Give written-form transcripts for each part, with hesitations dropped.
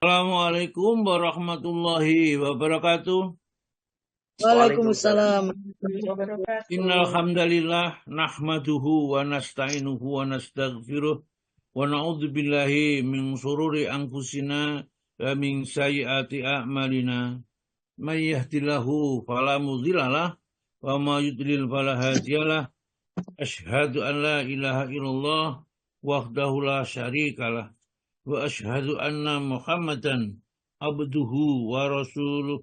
Assalamualaikum warahmatullahi wabarakatuh. Waalaikumsalam warahmatullahi Innal wabarakatuh. hamdalillah nahmaduhu wa nasta'inuhu wa nastaghfiruh wa na'udzu billahi min shururi anfusina wa min sayyiati a'malina. May yahdihillahu fala mudhillalah wa may yudlil fala hadiyalah. Asyhadu an la ilaha illallah wahdahu la syarikalah wa asyhadu anna Muhammadan abduhu wa rasuluh.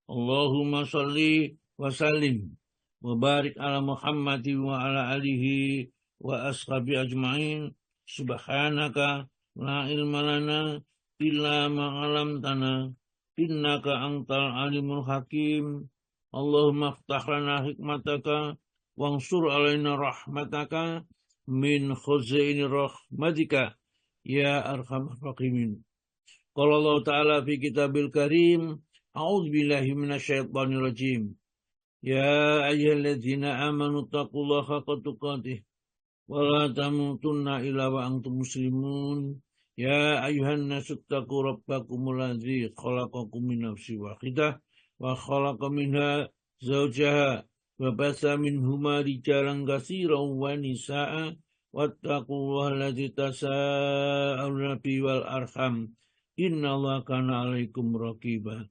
Allahumma salli wa sallim wa barik ala Muhammadin wa ala alihi wa ashabi ajma'in. Subhanaka la ilma lana illa ma 'allamtana innaka antal alimul hakim. Allahumma iftah lana hikmataka wansur alaina rahmataka min khuzaini rahmatika ya arhamar rahimin. Qala Allah Ta'ala fi kitabil karim, a'udzu billahi minasyaitonir rajim. Ya ayyuhalladzina amanu taqullaha haqqa tuqatih wa la tamutunna illa wa antum muslimun. Ya ayyuhan nasu taqu rabbakumul ladzi khalaqakum min nafsin wahidah wa khalaqa minha zawjaha wa basa minhuma rijalan katsiran wa nisaa'a wattaqullaha alladzi tasaaluna bihi wal arham. Innallaha kana 'alaikum raqiba.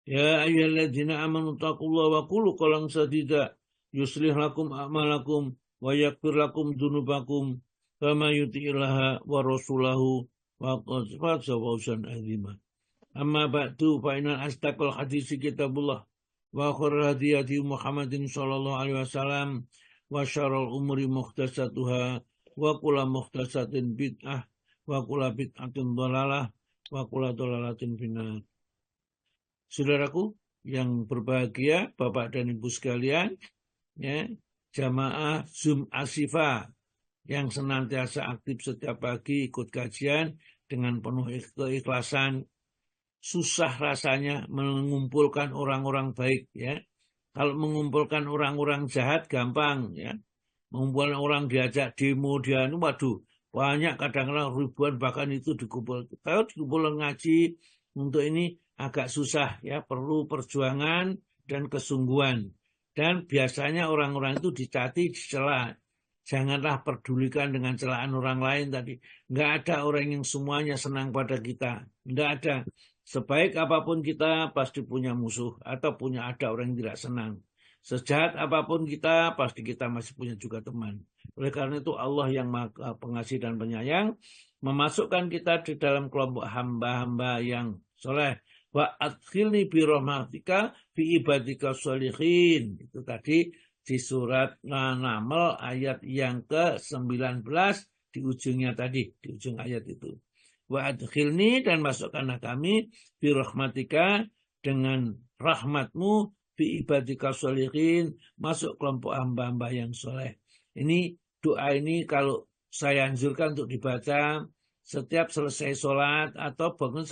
Ya ayyuhalladzina amanu taqullaha wa qulu qawlan sadida yuslih lakum a'malakum wa yaghfir lakum dzunubakum wa may yuti'illaha wa rasulahu faqad faza fawzan 'azima. Amma ba'du fa innal asdaqal haditsi kitabullah wa khairul hadi Muhammadin sallallahu alaihi wasallam wa syarrul umuri muhdatsatuha wa kullu muhdatsatin bid'ah wa kullu bid'atin dhalalah wa kullu dhalalatin finnar. Saudaraku yang berbahagia, Bapak dan Ibu sekalian, ya, jamaah Zoom Ashifa yang senantiasa aktif setiap pagi ikut kajian dengan penuh keikhlasan. Susah rasanya mengumpulkan orang-orang baik, ya. Kalau mengumpulkan orang-orang jahat gampang, ya. Mengumpulkan orang diajak demo dia, waduh, banyak kadang-kadang ribuan bahkan itu dikumpul. Kalau dikumpul ngaji untuk ini agak susah, ya, perlu perjuangan dan kesungguhan. Dan biasanya orang-orang itu dicaci, dicela. Janganlah pedulikan dengan celaan orang lain tadi. Enggak ada orang yang semuanya senang pada kita. Enggak ada. Sebaik apapun kita pasti punya musuh atau ada orang yang tidak senang. Sejahat apapun kita pasti kita masih punya juga teman. Oleh karena itu Allah yang Maha Pengasih dan Penyayang memasukkan kita di dalam kelompok hamba-hamba yang soleh. Wa adkhilni bi rahmatika fi ibadika sholihin. Itu tadi di surat Naml ayat yang ke-19 di ujungnya tadi, di ujung ayat itu. Wa adkhilni dan masukkanlah kami bi rahmatika dengan rahmatmu fi ibadika sholihin, masuk kelompok hamba-hamba yang soleh. Ini doa ini kalau saya anjurkan untuk dibaca setiap selesai sholat atau bahkan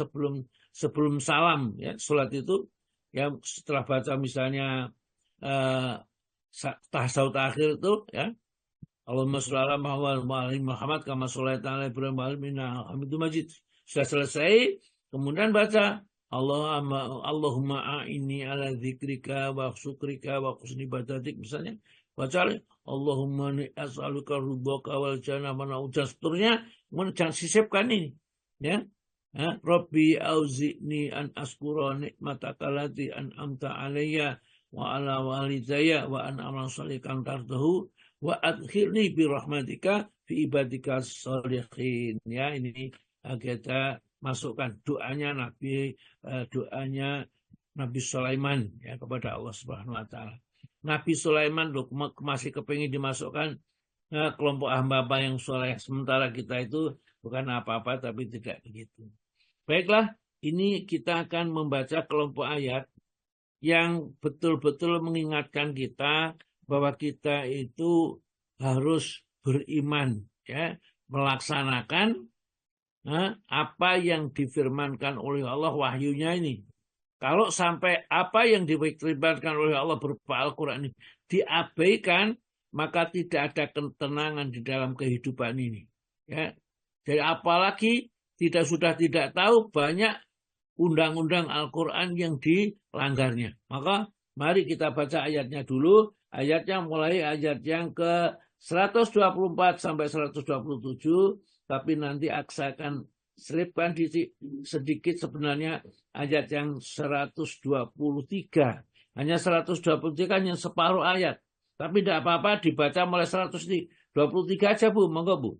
sebelum salam, ya, sholat itu, ya, setelah baca misalnya tasawuf akhir itu, ya, Allahumma sholli ala Muhammad kama sholaita ala Ibrahim wa ala innaka Hamidum Majid. Sudah selesai, kemudian baca Allahumma a'inni ala dzikrika wa syukrika wa husni ibadatik, misalnya baca Allahumma ni as'aluka ridhaka wal jannah wa na'udzu seterusnya. Kemudian jangan sisipkan ini, ya. Rabbi auzi'ni an askura nikmataka allati an'amta alayya wa ala walidayya wa an a'mala shalihan tardahu wa adkhilni bi rahmatika fi ibadika sholihin. Ya, ini kita masukkan doanya Nabi Sulaiman, ya, kepada Allah Subhanahu wa taala. Nabi Sulaiman masih kepingin dimasukkan kelompok hamba-hamba yang soleh, sementara kita itu bukan apa-apa, tapi tidak begitu. Baiklah, ini kita akan membaca kelompok ayat yang betul-betul mengingatkan kita bahwa kita itu harus beriman, ya, melaksanakan apa yang difirmankan oleh Allah wahyunya ini. Kalau sampai apa yang difirmankan oleh Allah berupa Al-Quran ini diabaikan, maka tidak ada ketenangan di dalam kehidupan ini. Ya. Jadi apalagi sudah tidak tahu, banyak undang-undang Al-Quran yang dilanggarnya. Maka mari kita baca ayatnya dulu. Ayatnya mulai ayat yang ke 124 sampai 127. Tapi nanti Aksa akan selipkan sedikit sebenarnya ayat yang 123. Hanya 123 hanya separuh ayat. Tapi tidak apa-apa dibaca mulai 123 aja Bu. Monggo Bu.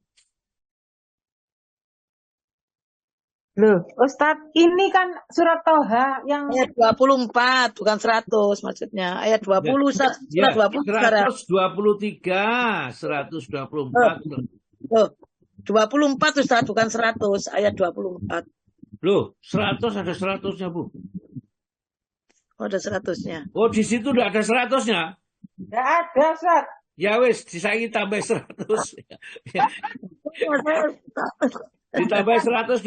Loh, Ustadz, ini kan surat Toha yang Ayat 24, bukan 100 maksudnya. Ayat 20, surat Ya, 20 sekarang. 123, 124. Oh, 24 Ustaz, bukan 100, ayat 24. Loh, 100 ada 100-nya, Bu. Oh, ada 100-nya. Oh, di situ udah ada 100-nya. nggak ada, Ustadz. Ya wis, disaingi tambah 100. Ditambah 124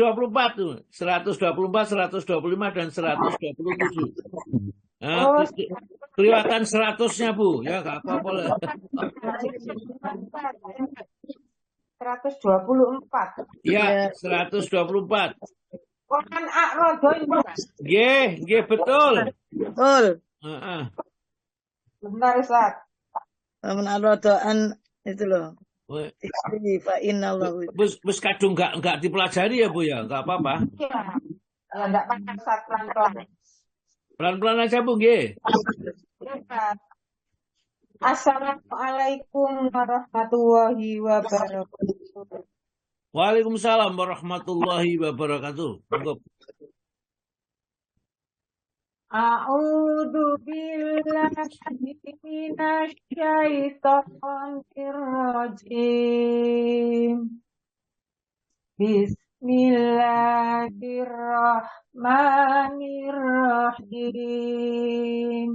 tuh. 124, 125 dan 127. Nah, kelihatan 100-nya, Bu. Ya, enggak apa-apa lah. 124. Ya, 124. Quran A'rodo ini. Nggih, betul. Betul. Heeh. Benar, Ustadz. Aman arodoan itu loh. Istri fa innallahu. Bus kadung enggak dipelajari ya Bu ya, enggak apa-apa. Ya, enggak pakai Ustadz, pelan-pelan. Pelan-pelan aja Bu nggih. Assalamualaikum warahmatullahi wabarakatuh. Waalaikumsalam warahmatullahi wabarakatuh. Monggo. A'udzu billahi minasyaitonir rajim. Bismillahirrahmanirrahim.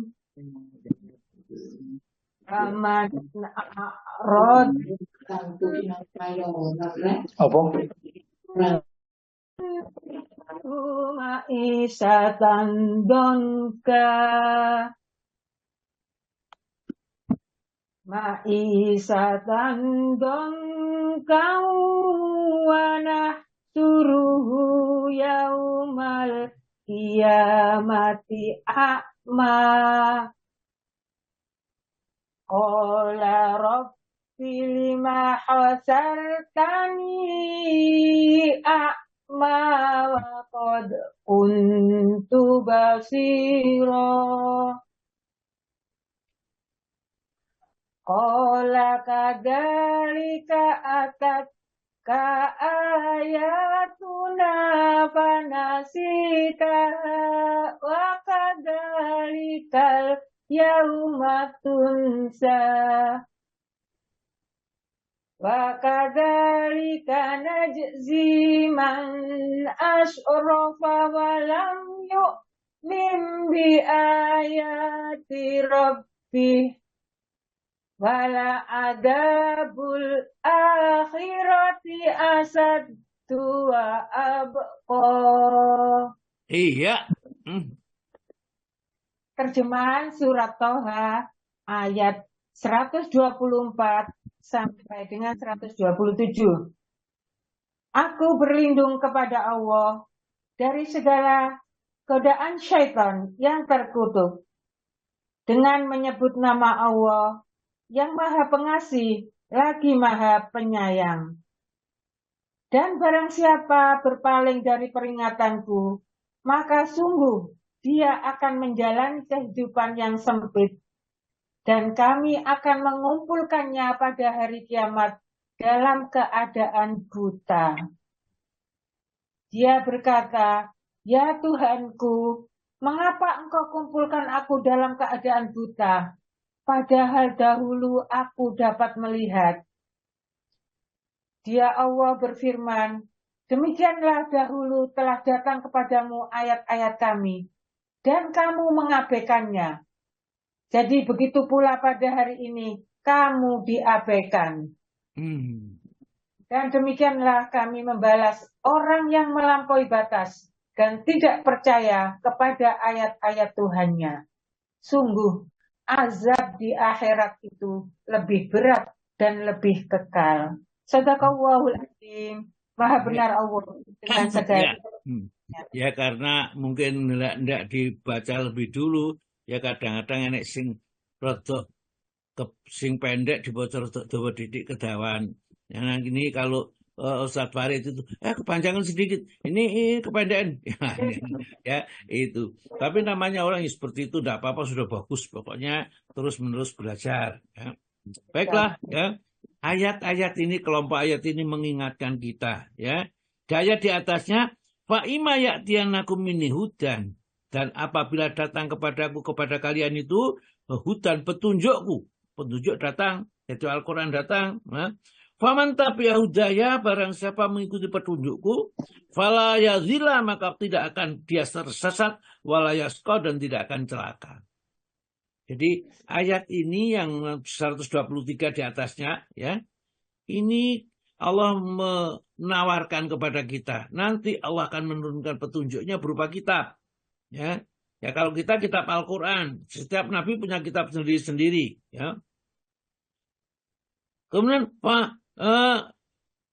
Faman a'rad ma'isyatan donka wa nahsuruhu yaumal qiyamati a'ma. Qala rabbi lima hasartani a'ma wa qad kuntu basira. Qala kadzalika atatka ayatuna fanasitaha wa kadzalikal yauma tunsa wa kadzalika najzi man asrafa wa lam yu'min bi ayati rabbih wala adabul akhirati asaddu wa abqa. Iya. Terjemahan surat Toha ayat 124 sampai dengan 127. Aku berlindung kepada Allah dari segala godaan syaitan yang terkutuk dengan menyebut nama Allah yang Maha Pengasih lagi Maha Penyayang. Dan barang siapa berpaling dari peringatanku, maka sungguh dia akan menjalani kehidupan yang sempit, dan kami akan mengumpulkannya pada hari kiamat dalam keadaan buta. Dia berkata, "Ya Tuhanku, mengapa Engkau kumpulkan aku dalam keadaan buta, padahal dahulu aku dapat melihat?" Dia Allah berfirman, "Demikianlah dahulu telah datang kepadamu ayat-ayat kami, dan kamu mengabaikannya. Jadi begitu pula pada hari ini, kamu diabaikan." Dan demikianlah kami membalas orang yang melampaui batas dan tidak percaya kepada ayat-ayat Tuhannya. Sungguh, azab di akhirat itu lebih berat dan lebih kekal. Shadaqallahul Azim. Maha benar Allah dengan segala Ya karena mungkin ndak dibaca lebih dulu, ya kadang-kadang enek sing rodok sing pendek dibaca rodok dawa didik kedawan. Yang ini kalau Ustadz Farid itu kepanjangan sedikit, ini kependekan. Ya itu. Tapi namanya orang yang seperti itu tidak apa-apa, sudah bagus. Pokoknya terus-menerus belajar. Ya. Baiklah, ya. Ayat-ayat ini, kelompok ayat ini mengingatkan kita, ya. Di ayat di atasnya, fa imma ya'tiyanakum minni hudan, dan apabila datang kepadaku kepada kalian itu hudan, petunjukku, petunjuk datang, yaitu Al-Quran datang. Ya. Faman tabi'a hudaya, barang siapa mengikuti petunjukku, fala yazilla, maka tidak akan dia tersesat, wala yasqa, dan tidak akan celaka. Jadi ayat ini yang 123 di atasnya, ya, ini Allah menawarkan kepada kita. Nanti Allah akan menurunkan petunjuknya berupa kitab. Ya, ya kalau kita kitab Al-Quran, setiap nabi punya kitab sendiri-sendiri. Ya. Kemudian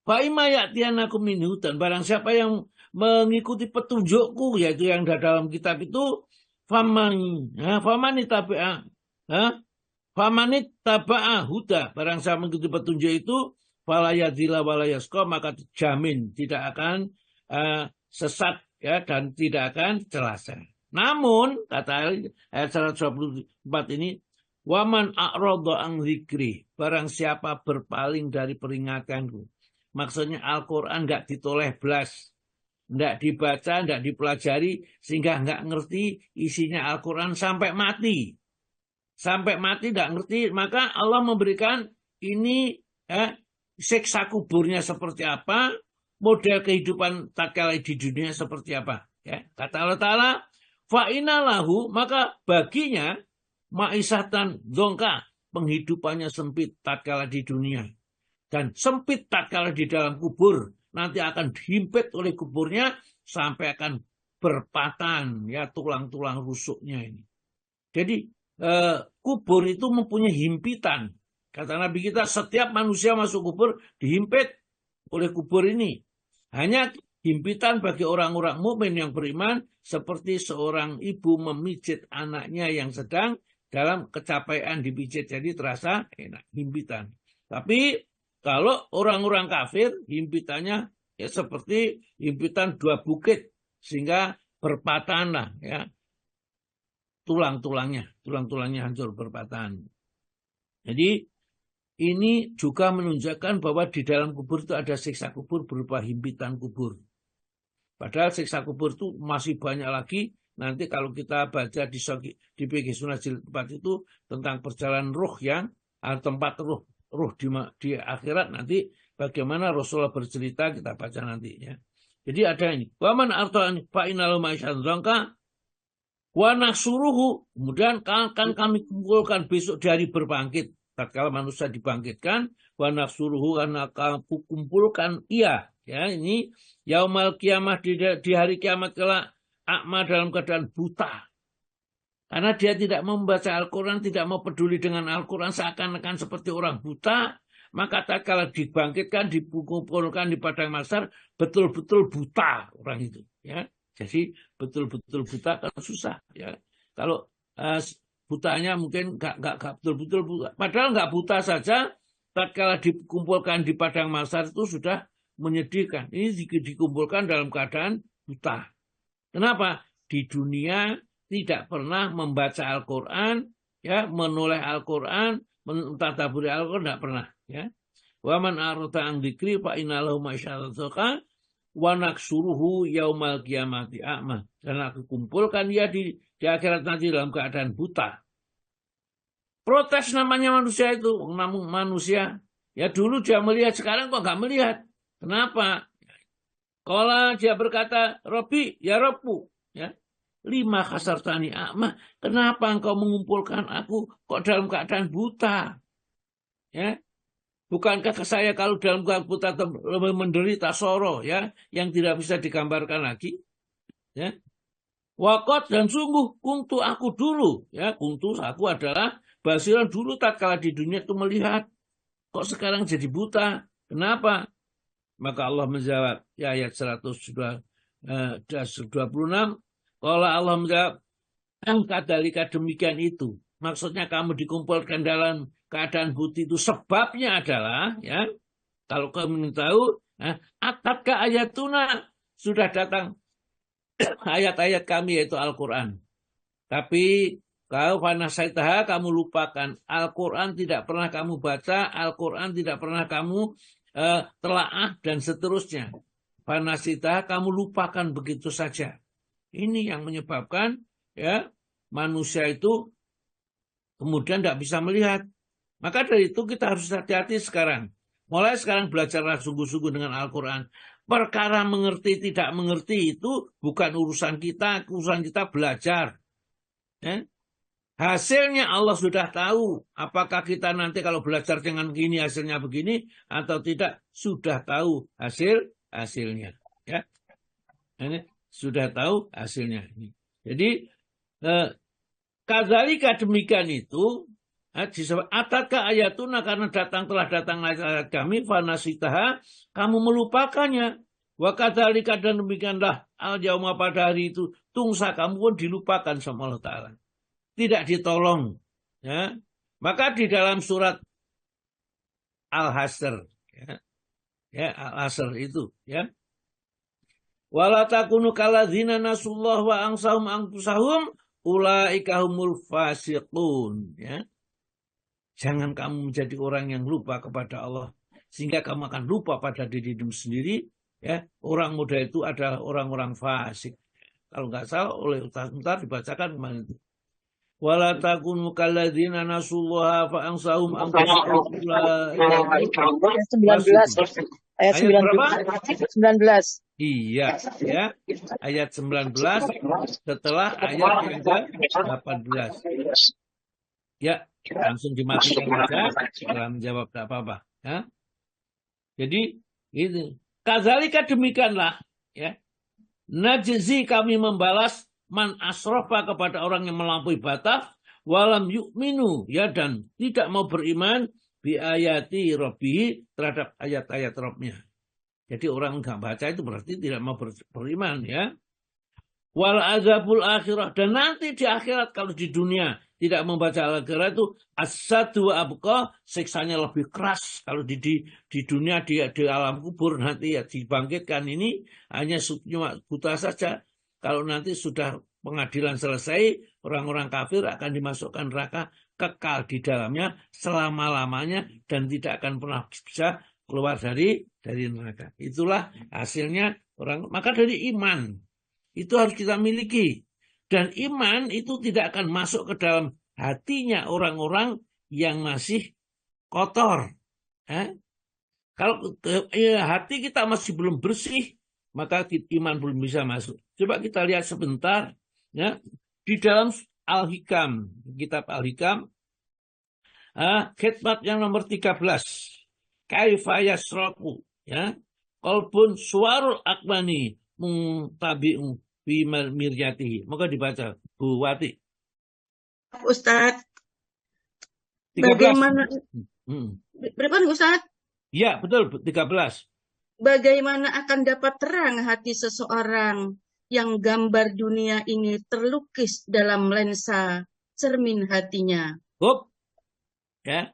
Fa'ima ya'tiyanakum min hudan, barang siapa yang mengikuti petunjukku, yaitu yang dalam kitab itu, famanit taba'a huda, barang siapa mengikuti petunjuk itu, falayadila walayasqa, maka jamin tidak akan sesat, ya, dan tidak akan celaka. Namun kata ayat 124 ini, waman a'rada an dzikri, barang siapa berpaling dari peringatanku. Maksudnya Al-Quran nggak ditoleh belas, nggak dibaca, nggak dipelajari, sehingga nggak ngerti isinya Al-Quran sampai mati. Sampai mati nggak ngerti, maka Allah memberikan ini, siksa kuburnya seperti apa, model kehidupan tatkala di dunia seperti apa. Ya. Kata Allah Ta'ala, fa'inalahu, maka baginya ma'isatan dzongka, penghidupannya sempit tatkala di dunia. Dan sempit tatkala di dalam kubur, nanti akan dihimpit oleh kuburnya sampai akan berpatan, ya, tulang-tulang rusuknya ini. Jadi kubur itu mempunyai himpitan. Kata Nabi kita, setiap manusia masuk kubur dihimpit oleh kubur ini. Hanya himpitan bagi orang-orang mukmin yang beriman, seperti seorang ibu memijit anaknya yang sedang dalam kecapaian dipijit, jadi terasa enak, himpitan. Tapi kalau orang-orang kafir, himpitannya ya seperti himpitan dua bukit, sehingga berpatahan lah, ya, tulang-tulangnya hancur berpatahan. Jadi ini juga menunjukkan bahwa di dalam kubur itu ada siksa kubur berupa himpitan kubur. Padahal siksa kubur itu masih banyak lagi. Nanti kalau kita baca di PG Sunnah Jilid 4 itu tentang perjalanan ruh yang tempat ruh di akhirat, nanti bagaimana Rasulullah bercerita, kita baca nanti, ya. Jadi ada ini, waman arta'ani fa'inalu ma'isyadzongka wa nahsuruhu, kemudian akan kami kumpulkan besok dari berbangkit, tatkala manusia dibangkitkan, wa nahsuruhu, karena akan kumpulkan ia, ya, ini yaumal kiamah, di hari kiamat kelak, akma, dalam keadaan buta. Karena dia tidak mau membaca Al-Quran, tidak mau peduli dengan Al-Quran, seakan-akan seperti orang buta, maka tatkala dibangkitkan, dikumpulkan di padang mahsyar, betul-betul buta orang itu. Ya. Jadi betul-betul buta kan susah. Ya. Kalau butanya mungkin nggak betul-betul buta. Padahal nggak buta saja, tatkala dikumpulkan di padang mahsyar itu sudah menyedihkan. Ini dikumpulkan dalam keadaan buta. Kenapa? Di dunia tidak pernah membaca Al-Quran, ya, menoleh Al-Quran, mentadaburi Al-Quran, tidak pernah. Ya. Wa man arata an dzikri fa innalahu ma'isyatan wa naksuruhu yaumal qiyamati a'ma. Dan aku kumpulkan dia di akhirat nanti dalam keadaan buta. Protes namanya manusia itu, manusia. Ya dulu dia melihat, sekarang kok nggak melihat. Kenapa? Kalau dia berkata, Robbi, ya Robbu, ya. Lima khasartani a'ma, kenapa engkau mengumpulkan aku kok dalam keadaan buta? Ya, bukankah saya kalau dalam keadaan buta lebih menderita sorrow, ya, yang tidak bisa digambarkan lagi? Ya, wakot, dan sungguh kuntu aku dulu, ya, kuntu aku adalah basiran dulu tatkala di dunia itu melihat, kok sekarang jadi buta? Kenapa? Maka Allah menjawab, ya, ayat 124, 26. Kalau Allah menjawab, kadalika demikian itu. Maksudnya kamu dikumpulkan dalam keadaan putih itu sebabnya adalah, ya, kalau kamu ingin tahu, atatkah ayatuna, sudah datang ayat-ayat kami yaitu Al-Quran. Tapi kau fanasaitaha, kamu lupakan. Al-Quran tidak pernah kamu baca, Al-Quran tidak pernah kamu telaah dan seterusnya. Fanasitaha, kamu lupakan begitu saja. Ini yang menyebabkan, ya, manusia itu kemudian tidak bisa melihat. Maka dari itu kita harus hati-hati sekarang. Mulai sekarang belajarlah sungguh-sungguh dengan Al-Quran. Perkara mengerti tidak mengerti itu bukan urusan kita belajar. Ya. Hasilnya Allah sudah tahu. Apakah kita nanti kalau belajar dengan gini hasilnya begini atau tidak, sudah tahu hasilnya. Ya. Ini sudah tahu hasilnya. Jadi kadzalika demikian itu, atatkah ayatuna, karena telah datang ayat kami, fanasitaha, kamu melupakannya. Wa kadzalika, dan demikianlah al-yauma, pada hari itu, tungsa, kamu pun dilupakan sama Allah Ta'ala. Tidak ditolong. Ya. Maka di dalam surat Al-Hasr, ya, Al-Hasr itu, ya. Wala takunu kaladzina nasullah wa ansahum anfusahum ulaika humul fasiqun, ya. Jangan kamu menjadi orang yang lupa kepada Allah sehingga kamu akan lupa pada dirimu sendiri, ya. Orang muda itu adalah orang-orang fasik. Kalau nggak salah oleh Ustaz dibacakan kemarin itu. Wala takunu kalladzina nasullah fa ansahum anfusahum ulaika 19. Ayat 19. Iya, ya. Ayat 19 setelah ayat yang ke-18. Ya, langsung dimatikan saja setelah menjawab, tak apa-apa. Ya. Jadi, itu. Kadzalika demikianlah, ya. Najzi, kami membalas man asrofa, kepada orang yang melampaui batas, walam yu'minu, ya, dan tidak mau beriman bi ayati rabbihi, terhadap ayat-ayat Rabbnya. Jadi orang nggak baca itu berarti tidak mau beriman, ya. Wal azabul akhirah, dan nanti di akhirat, kalau di dunia tidak membaca al-akhirat itu asadu abqa, siksanya lebih keras. Kalau di dunia di alam kubur nanti ya dibangkitkan ini hanya cuma buta saja. Kalau nanti sudah pengadilan selesai, orang-orang kafir akan dimasukkan neraka, kekal di dalamnya selama-lamanya dan tidak akan pernah bisa keluar dari neraka. Itulah hasilnya orang. Maka dari iman itu harus kita miliki. Dan iman itu tidak akan masuk ke dalam hatinya orang-orang yang masih kotor. Kalau hati kita masih belum bersih, maka iman belum bisa masuk. Coba kita lihat sebentar, ya, di dalam Al-Hikam, kitab Al-Hikam, khidmat yang nomor 13. Kaifa yasraku, ya, qalbun suwarul akmani mungtabi'u fi miryatihi. Maka dibaca Bu Wati. Ustadz, 13. bagaimana? Berapa Ustadz? Ya, betul, 13. Bagaimana akan dapat terang hati seseorang yang gambar dunia ini terlukis dalam lensa cermin hatinya? Ya.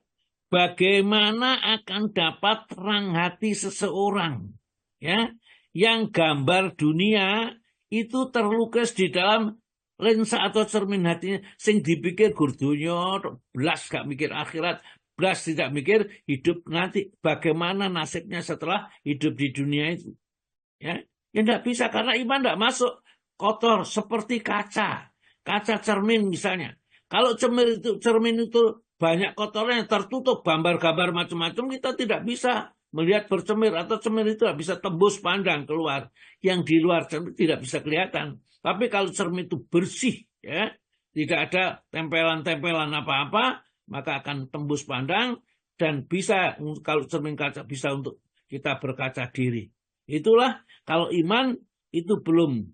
Bagaimana akan dapat terang hati seseorang, ya, yang gambar dunia itu terlukis di dalam lensa atau cermin hatinya, sing dipikir gur dunya, blas gak mikir akhirat, blas tidak mikir hidup nanti, bagaimana nasibnya setelah hidup di dunia itu, ya tidak bisa, karena iman tidak masuk, kotor seperti kaca cermin misalnya. Kalau cermin itu banyak kotornya, tertutup gambar-gambar macam-macam, kita tidak bisa melihat bercemir, atau cermin itu tidak bisa tembus pandang keluar. Yang di luar cermin tidak bisa kelihatan. Tapi kalau cermin itu bersih, ya, tidak ada tempelan-tempelan apa-apa, maka akan tembus pandang dan bisa, kalau cermin kaca bisa untuk kita berkaca diri. Itulah kalau iman itu belum,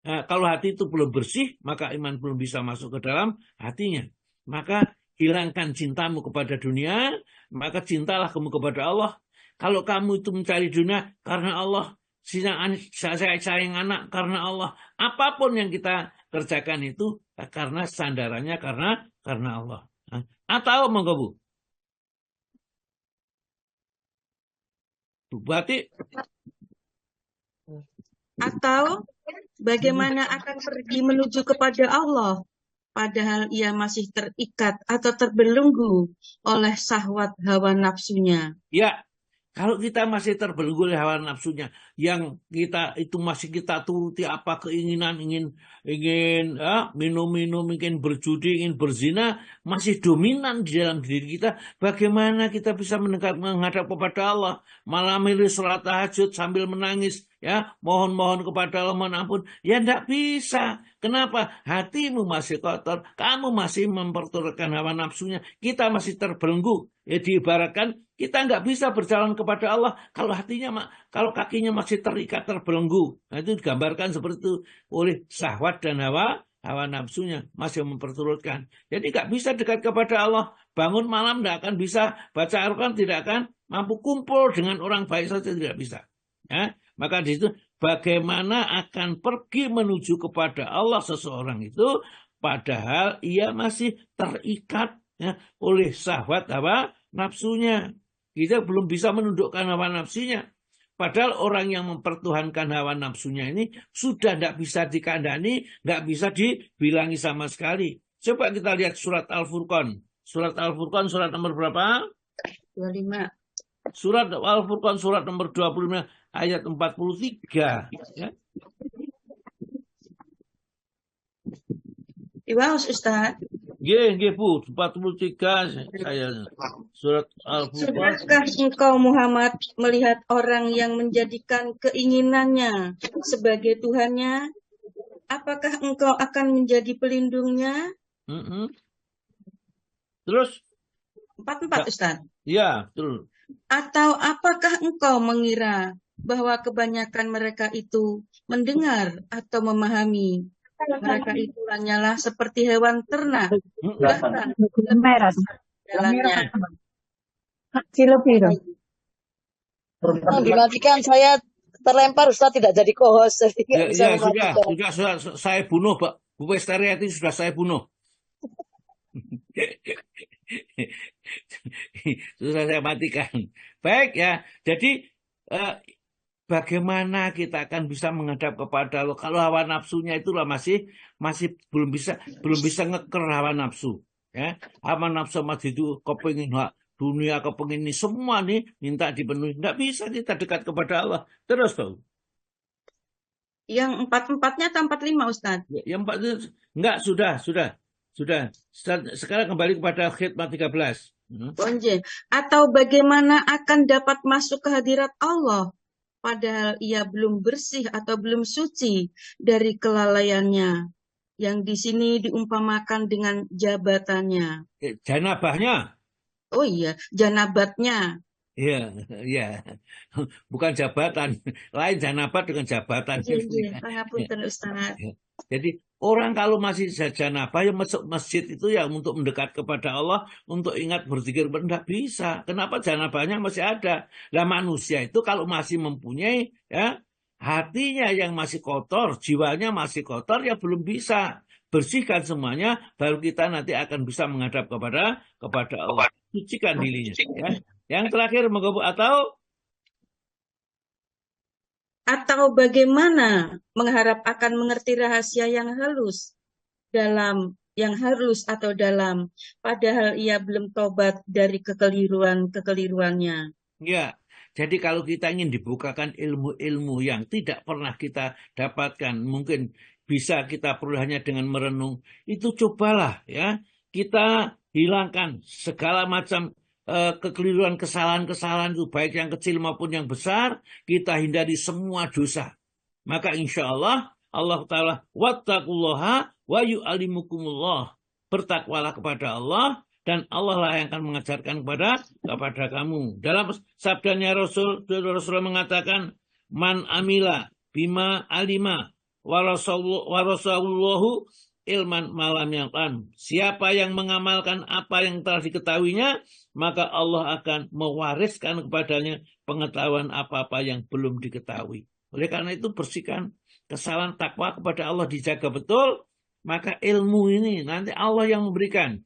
kalau hati itu belum bersih, maka iman belum bisa masuk ke dalam hatinya. Maka hilangkan cintamu kepada dunia, maka cintalah kamu kepada Allah. Kalau kamu itu mencari dunia karena Allah, saya sayang anak karena Allah. Apapun yang kita kerjakan itu karena sandarannya karena Allah. Atau monggo Bu. Berarti Atau bagaimana akan pergi menuju kepada Allah, padahal ia masih terikat atau terbelenggu oleh syahwat hawa nafsunya. ya, kalau kita masih terbelenggu oleh hawa nafsunya, yang kita itu masih kita turuti apa keinginan, ingin minum-minum, ingin berjudi, ingin berzina, masih dominan di dalam diri kita. Bagaimana kita bisa menghadap kepada Allah, malah milih sholat tahajud sambil menangis, ya, mohon-mohon kepada Allah, mohon ampun, ya tidak bisa. Kenapa? Hatimu masih kotor, kamu masih memperturutkan hawa nafsunya, kita masih terbelenggu. Ya, diibaratkan kita nggak bisa berjalan kepada Allah kalau kalau kakinya masih terikat terbelenggu. Nah, itu digambarkan seperti itu oleh syahwat dan hawa nafsunya masih memperturutkan. Jadi nggak bisa dekat kepada Allah. Bangun malam nggak akan bisa, baca Al-Quran tidak akan mampu, kumpul dengan orang baik saja tidak bisa. Ya, maka di situ bagaimana akan pergi menuju kepada Allah seseorang itu, padahal ia masih terikat, ya, oleh syahwat hawa nafsunya. Kita belum bisa menundukkan hawa nafsunya. Padahal orang yang mempertuhankan hawa nafsunya ini sudah tidak bisa dikandani, nggak bisa dibilangi sama sekali. Coba kita lihat surat Al-Furqan. Surat Al-Furqan surat nomor berapa? 25. Surat Al-Furqan surat nomor 25 ayat 43. Ya. Iwas Ustaz. Nggih, Bu, 43 saya. Surat Al-Furqan. Sudahkah engkau Muhammad melihat orang yang menjadikan keinginannya sebagai Tuhannya? Apakah engkau akan menjadi pelindungnya? Terus? 44 Ustaz. Ya, betul. Atau apakah engkau mengira bahwa kebanyakan mereka itu mendengar atau memahami? Mereka itu hanyalah seperti hewan ternak. Bahkan jalannya. Dimatikan, saya terlempar Ustaz, tidak jadi co-host. Ya, sudah saya bunuh, Pak. Bu Pestariati sudah saya bunuh. Sudah saya matikan. Baik ya. Jadi bagaimana kita akan bisa menghadap kepada Allah kalau hawa nafsunya itulah masih belum bisa ngeker hawa nafsu, ya. Hawa nafsu masih itu kepengin dunia, kepengin ini semua nih minta dipenuhi, nggak bisa kita dekat kepada Allah. Terus tahu yang 44-nya atau 45 Ustaz? Yang 4 itu enggak, sudah. Sekarang kembali kepada khitmah 13. Atau bagaimana akan dapat masuk ke hadirat Allah padahal ia belum bersih atau belum suci dari kelalaiannya, yang di sini diumpamakan dengan jabatannya. Janabahnya. Oh iya, janabatnya. Iya. Bukan jabatan. Lain janabat dengan jabatan. Iya, pangapunten Ustaz. Jadi orang kalau masih janabah yang masuk masjid itu ya untuk mendekat kepada Allah, untuk ingat berzikir, tidak bisa. Kenapa? Janabahnya masih ada. Lah manusia itu kalau masih mempunyai, ya, hatinya yang masih kotor, jiwanya masih kotor, ya belum bisa. Bersihkan semuanya, baru kita nanti akan bisa menghadap kepada Allah. Sucikan dirinya. Ya. Yang terakhir, atau bagaimana mengharap akan mengerti rahasia yang halus dalam, padahal ia belum tobat dari kekeliruannya. Ya, jadi kalau kita ingin dibukakan ilmu-ilmu yang tidak pernah kita dapatkan, mungkin bisa kita perlu hanya dengan merenung, itu cobalah, ya, kita hilangkan segala macam kekeliruan, kesalahan-kesalahan itu, baik yang kecil maupun yang besar, kita hindari semua dosa. Maka insya Allah Ta'ala wattaqullaha wa yu'allimukumullah. Bertakwalah kepada Allah, dan Allah lah yang akan mengajarkan kepada kamu. Dalam sabdanya Rasul mengatakan, man amila bima alima warasallahu ilman malam yang kan. Siapa yang mengamalkan apa yang telah diketahuinya, maka Allah akan mewariskan kepadanya pengetahuan apa-apa yang belum diketahui. Oleh karena itu bersihkan kesalahan, takwa kepada Allah dijaga betul, maka ilmu ini nanti Allah yang memberikan.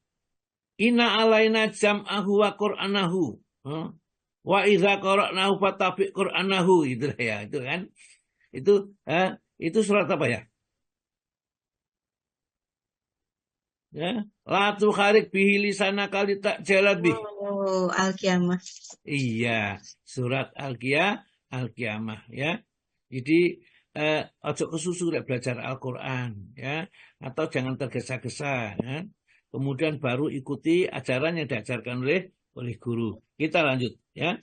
Inna alaina jam'ahu wa qur'anahu. Wa idza qara'nahu fattabi' qur'anahu, gitu ya, itu kan. Itu surat apa ya? Ya, la tukharik bihi lisanaka litajala bih. Oh, Al-Qiyamah. Iya, surat Al-Qiyamah ya. Jadi ojo kesusu lek belajar Al-Qur'an ya, atau jangan tergesa-gesa ya. Kemudian baru ikuti ajaran yang diajarkan oleh guru. Kita lanjut ya.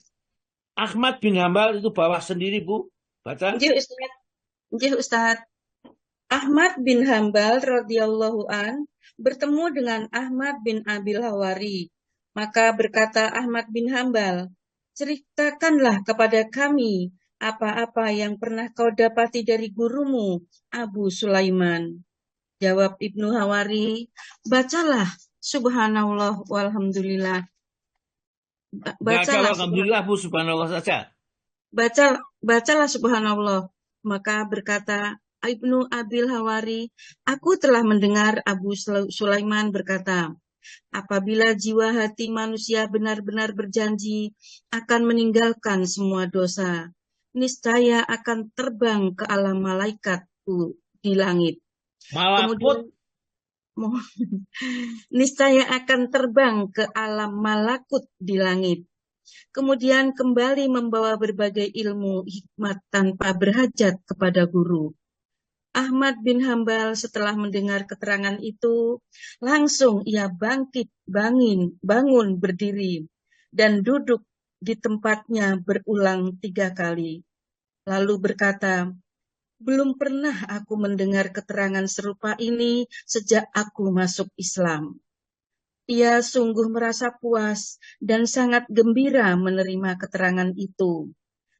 Ahmad bin Hambal itu bawah sendiri, Bu. Baca. Nggih, Ustaz. Ahmad bin Hambal radhiyallahu an bertemu dengan Ahmad bin Abil Hawari. Maka berkata Ahmad bin Hambal, ceritakanlah kepada kami apa-apa yang pernah kau dapati dari gurumu, Abu Sulaiman. Jawab Ibnu Hawari, bacalah subhanallah walhamdulillah. Bacalah alhamdulillah, Bu, subhanallah saja. Bacalah subhanallah. Maka berkata Ibnu Abil Hawari, aku telah mendengar Abu Sulaiman berkata, apabila jiwa hati manusia benar-benar berjanji akan meninggalkan semua dosa, niscaya akan terbang ke alam malaikat di langit. Malakut. Niscaya akan terbang ke alam malakut di langit. Kemudian kembali membawa berbagai ilmu hikmat tanpa berhajat kepada guru. Ahmad bin Hambal setelah mendengar keterangan itu, langsung ia bangun berdiri, dan duduk di tempatnya berulang 3 kali. Lalu berkata, belum pernah aku mendengar keterangan serupa ini sejak aku masuk Islam. Ia sungguh merasa puas dan sangat gembira menerima keterangan itu.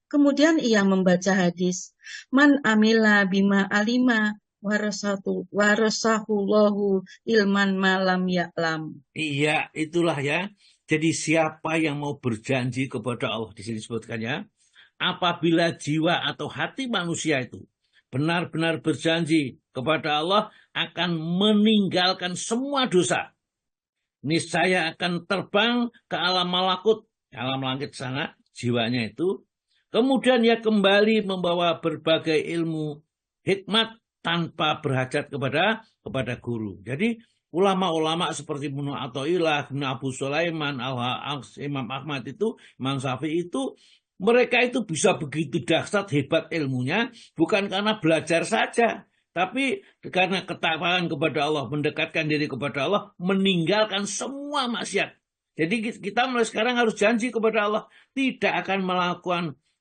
Kemudian ia membaca hadis, man amila bima alima warasahullahu ilman malam ya'lam. Iya, itulah ya. Jadi siapa yang mau berjanji kepada Allah, di sini disebutkan ya, apabila jiwa atau hati manusia itu benar-benar berjanji kepada Allah akan meninggalkan semua dosa, niscaya akan terbang ke alam malakut, alam langit sana, jiwanya itu. Kemudian ia kembali membawa berbagai ilmu hikmat tanpa berhajat kepada guru. Jadi ulama-ulama seperti Ibnu Athaillah, Ibnu Abu Sulaiman, Imam Ahmad itu, Imam Syafi'i itu, mereka itu bisa begitu dahsyat hebat ilmunya, bukan karena belajar saja, tapi karena ketakwaan kepada Allah, mendekatkan diri kepada Allah, meninggalkan semua maksiat. Jadi kita mulai sekarang harus janji kepada Allah, tidak akan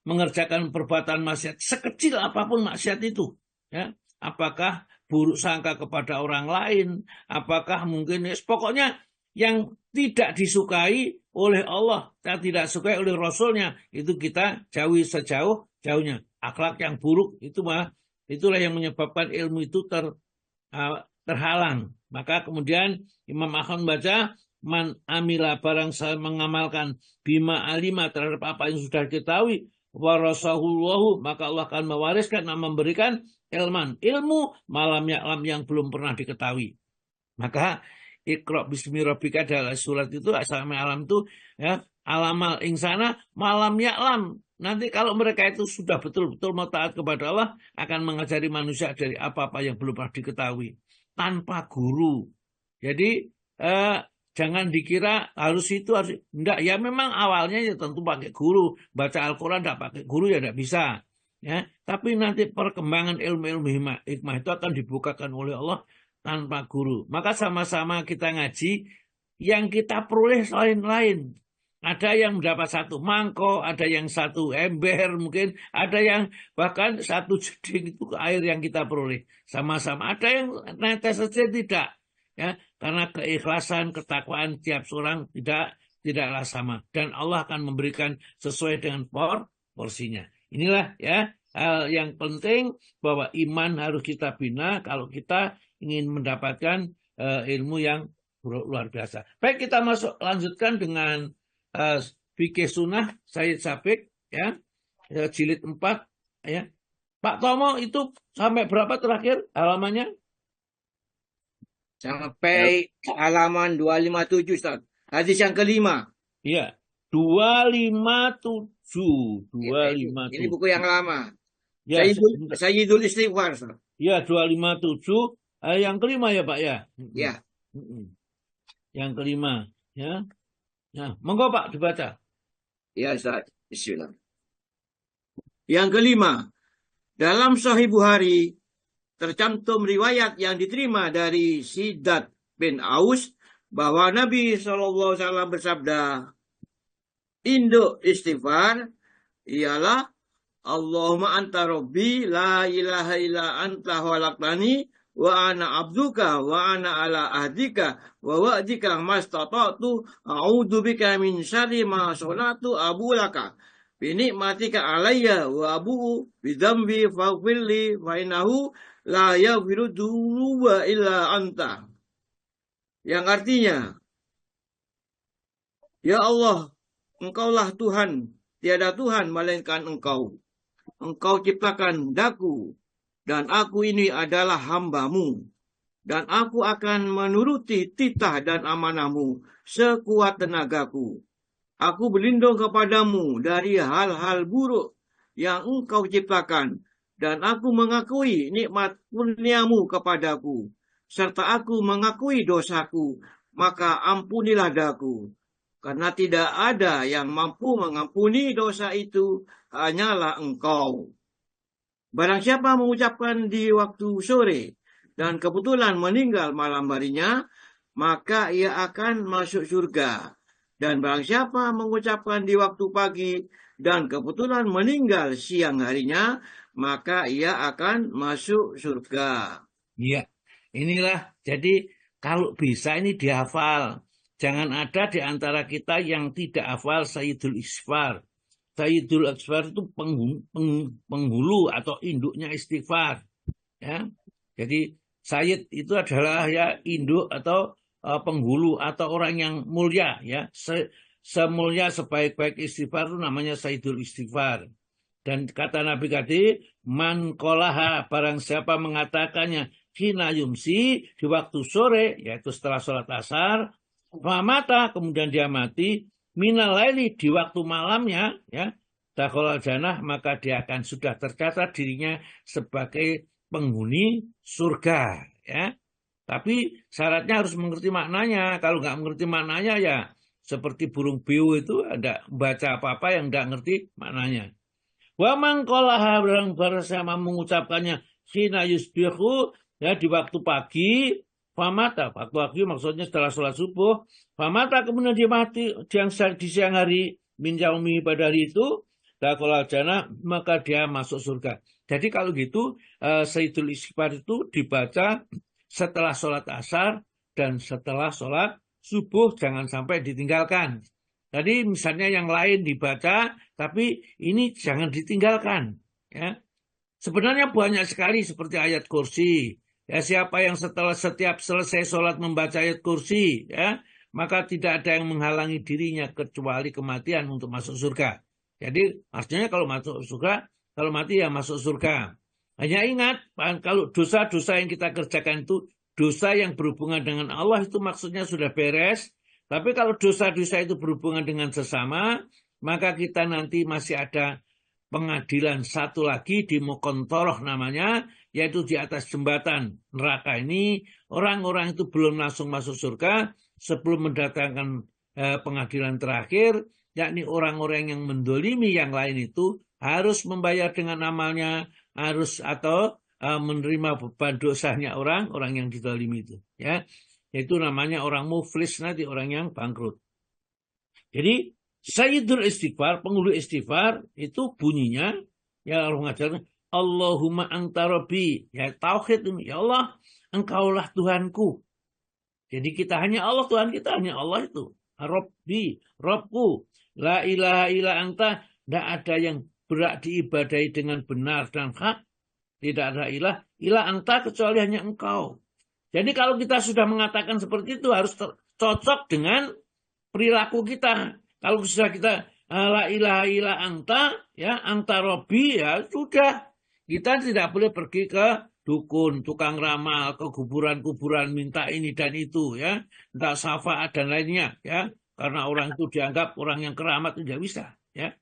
mengerjakan perbuatan maksiat sekecil apapun maksiat itu, ya. Apakah buruk sangka kepada orang lain, apakah mungkin pokoknya yang tidak disukai oleh Allah, yang tidak disukai oleh Rasulnya, itu kita jauhi sejauh-jauhnya. Akhlak yang buruk itulah yang menyebabkan ilmu itu terhalang. Maka kemudian Imam Ahmad baca, man amila, barang saya mengamalkan bima alima, terhadap apa yang sudah diketahui, warasahullahu, maka Allah akan mewariskan dan memberikan ilmu malam ya'lam, yang belum pernah diketahui. Maka Iqra bismi rabbika adalah surat itu, sampai alam itu ya, alamal insana malam ya'lam. Nanti kalau mereka itu sudah betul-betul mau taat kepada Allah, akan mengajari manusia dari apa-apa yang belum pernah diketahui tanpa guru. Jadi jangan dikira harus enggak, ya memang awalnya ya tentu pakai guru, baca Al-Quran enggak pakai guru ya enggak bisa. Ya, tapi nanti perkembangan ilmu-ilmu hikmah itu akan dibukakan oleh Allah tanpa guru. Maka sama-sama kita ngaji, yang kita peroleh lain-lain. Ada yang mendapat 1 mangkok, ada yang 1 ember, mungkin ada yang bahkan 1 jeding itu air yang kita peroleh. Sama-sama. Ada yang netes saja tidak. Ya, karena keikhlasan, ketakwaan tiap seorang tidaklah sama, dan Allah akan memberikan sesuai dengan porsinya. Inilah ya hal yang penting, bahwa iman harus kita bina kalau kita ingin mendapatkan ilmu yang luar biasa. Baik, kita lanjutkan dengan fikih sunnah Sayyid Sabiq ya, jilid 4 ya. Pak Tomo itu sampai berapa terakhir halamannya? Sampai halaman 257, Ustaz. Hadis yang kelima. Iya, 257. Ini buku yang lama. Ya, Sayyidul Istighfar, Ustaz. Ya, 257. Yang kelima ya, Pak ya? Ya. Yang kelima. Ya. Nah, monggo Pak dibaca. Ya, Ustaz. Bismillah. Yang kelima. Dalam Sahih Bukhari tercantum riwayat yang diterima dari Sidat bin Aus bahwa Nabi SAW bersabda, induk istighfar ialah Allahumma anta rabbi la ilaha illa anta khalaqtani wa ana abduka wa ana ala ahdika wa wa'dika mastata'tu a'udzu bika min syarri ma sana'tu abu laka bi ni'matika alayya wa abu bi dzambi faghfirli fa innahu la yaghfiru dzunuba illa anta. Yang artinya, ya Allah, Engkaulah Tuhan, tiada Tuhan melainkan Engkau. Engkau ciptakan daku, dan aku ini adalah hamba-Mu. Dan aku akan menuruti titah dan amanah-Mu sekuat tenagaku. Aku berlindung kepadamu dari hal-hal buruk yang Engkau ciptakan. Dan aku mengakui nikmat kurnia-Mu kepadaku. Serta aku mengakui dosaku, maka ampunilah daku. Karena tidak ada yang mampu mengampuni dosa itu, hanyalah Engkau. Barang siapa mengucapkan di waktu sore, dan kebetulan meninggal malam harinya, maka ia akan masuk surga. Dan barang siapa mengucapkan di waktu pagi, dan kebetulan meninggal siang harinya, maka ia akan masuk surga. Iya, inilah. Jadi kalau bisa ini dihafal. Jangan ada di antara kita yang tidak hafal Sayyidul Istighfar. Sayyidul Istighfar itu penghulu atau induknya istighfar. Ya. Jadi Sayyid itu adalah ya induk atau penghulu atau orang yang mulia. Ya. Semulia sebaik-baik istighfar itu namanya Sayyidul Istighfar. Dan kata Nabi tadi, man qolaha, barang siapa mengatakannya hina yumsi, di waktu sore, yaitu setelah sholat asar, famata, kemudian dia mati, minal laili, di waktu malamnya, ya, dakhala jannah, maka dia akan sudah tercatat dirinya sebagai penghuni surga. Ya. Tapi syaratnya harus mengerti maknanya. Kalau nggak mengerti maknanya, ya seperti burung beo itu ada baca apa-apa yang nggak ngerti maknanya. Wa man qalaha, barang sama mengucapkannya hina yusbihu, ya di waktu pagi, famata, waktu pagi maksudnya setelah sholat subuh, famata kemudian dia mati di siang hari min yaumi pada hari itu, dakhala jannah, maka dia masuk surga. Jadi kalau gitu Sayyidul Istighfar itu dibaca setelah sholat asar dan setelah sholat subuh, jangan sampai ditinggalkan. Tadi misalnya yang lain dibaca, tapi ini jangan ditinggalkan. Ya. Sebenarnya banyak sekali seperti ayat kursi. Ya, siapa yang setiap selesai sholat membaca ayat kursi, ya, maka tidak ada yang menghalangi dirinya kecuali kematian untuk masuk surga. Jadi artinya kalau masuk surga, kalau mati ya masuk surga. Hanya ingat, kalau dosa-dosa yang kita kerjakan itu dosa yang berhubungan dengan Allah, itu maksudnya sudah beres. Tapi kalau dosa-dosa itu berhubungan dengan sesama, maka kita nanti masih ada pengadilan satu lagi di Muqantoroh namanya, yaitu di atas jembatan neraka ini. Orang-orang itu belum langsung masuk surga sebelum mendatangkan pengadilan terakhir, yakni orang-orang yang mendolimi yang lain itu harus membayar dengan amalnya, harus atau menerima beban dosanya orang yang didolimi itu. Ya. Itu namanya orang muflis, nanti orang yang bangkrut. Jadi Sayyidul Istighfar, penghulu istighfar itu bunyinya, ya Allah mengajarkan, Allahumma anta rabbi, ya tauhid ini, ya Allah, engkaulah Tuhanku. Jadi kita hanya Allah, Tuhan kita hanya Allah itu. Rabbi, Rabbku, la ilaha illa anta, tidak ada yang berhak diibadahi dengan benar dan hak, tidak ada ilah anta kecuali hanya engkau. Jadi kalau kita sudah mengatakan seperti itu harus cocok dengan perilaku kita. Kalau sudah kita la ilaha illa anta, ya anta rabbi, ya sudah. Kita tidak boleh pergi ke dukun, tukang ramal, ke kuburan-kuburan minta ini dan itu ya, minta syafaat dan lainnya ya. Karena orang itu dianggap orang yang keramat, tidak bisa ya.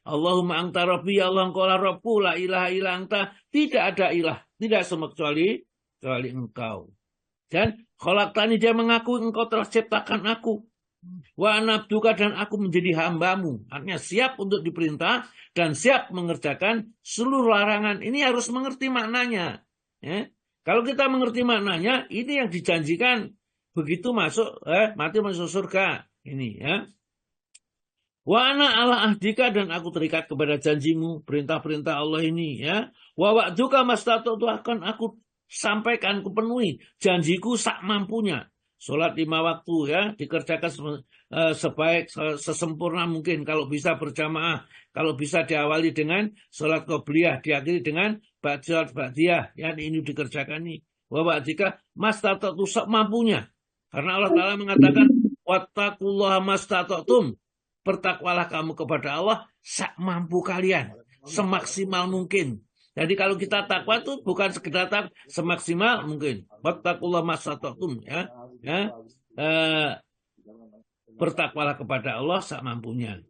Allahumma anta rabbi, ya Allah engkau lah Rabbu, la ilaha illa anta, tidak ada ilah, tidak sama kecuali engkau. Dan khalaqtani, dia mengaku engkau telah ciptakan aku. Wa ana abduka, dan aku menjadi hambamu. Artinya siap untuk diperintah dan siap mengerjakan seluruh larangan. Ini harus mengerti maknanya. Ya. Kalau kita mengerti maknanya, ini yang dijanjikan begitu mati masuk surga. Ini ya. Wa ana ala ahdika, dan aku terikat kepada janjimu, perintah-perintah Allah ini ya. Wa wa'duka mastata'tu, akan aku sampaikan, kupenuhi janjiku sak mampunya. Sholat 5 waktu ya, dikerjakan sebaik sesempurna mungkin. Kalau bisa berjamaah, kalau bisa diawali dengan sholat qobliyah, diakhiri dengan ba'diyah ya, ini dikerjakan nih. Wa wa'dika mastata'tu, sak mampunya. Karena Allah Ta'ala mengatakan wattaqullaha mastata'tum, bertakwalah kamu kepada Allah sak mampu kalian, semaksimal mungkin. Jadi kalau kita takwa itu bukan sekedar semaksimal mungkin. Wattaqullaha mastata'tum ya. Bertakwalah kepada Allah sak mampunya.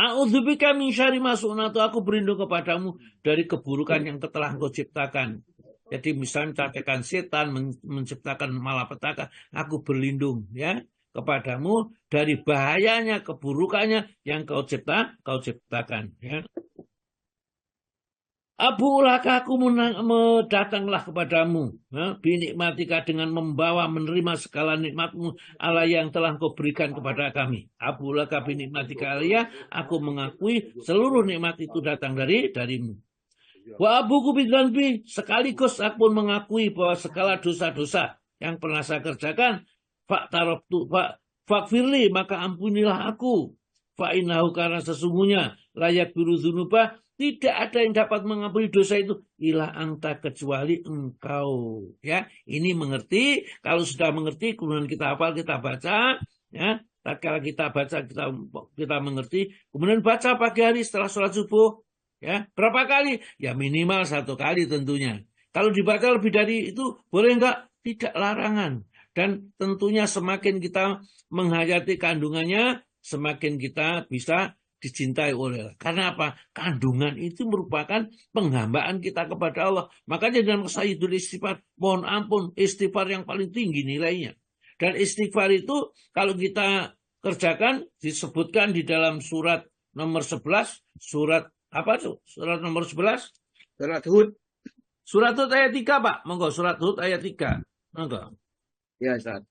A'udzubika min syarri ma sunatu, aku berlindung kepadamu dari keburukan yang telah engkau ciptakan. Jadi misalnya menciptakan setan, menciptakan malapetaka, aku berlindung ya kepadamu dari bahayanya, keburukannya yang kau ciptakan ya. Abu ulaka, aku datanglah kepadamu ya, binikmatika, dengan membawa menerima segala nikmatmu Allah yang telah kau berikan kepada kami. Abu ulaka binikmatika alaiya, aku mengakui seluruh nikmat itu datang darimu. Wa abuku bidzanbi, sekaligus aku pun mengakui bahwa segala dosa-dosa yang pernah saya kerjakan, fakfirli, maka ampunilah aku. Fa'innahu, karena sesungguhnya layak biru dzunubah, tidak ada yang dapat mengampuni dosa itu ila anta, kecuali engkau ya. Ini mengerti, kalau sudah mengerti kemudian kita hafal, kita baca ya. Tatkala kita baca, kita mengerti, kemudian baca pagi hari setelah sholat subuh ya. Berapa kali? Ya minimal 1 kali tentunya. Kalau dibaca lebih dari itu boleh enggak? Tidak larangan. Dan tentunya semakin kita menghayati kandungannya, semakin kita bisa dicintai oleh Allah. Karena apa? Kandungan itu merupakan penghambaan kita kepada Allah. Makanya dalam Sayyidul Istighfar, mohon ampun, istighfar yang paling tinggi nilainya. Dan istighfar itu kalau kita kerjakan, disebutkan di dalam surat nomor 11, surat apa tuh? Surat nomor 11? Surat Hud. Surat Hud ayat 3, Pak. Monggo, surat Hud ayat 3. Monggo. Ya, Ustaz.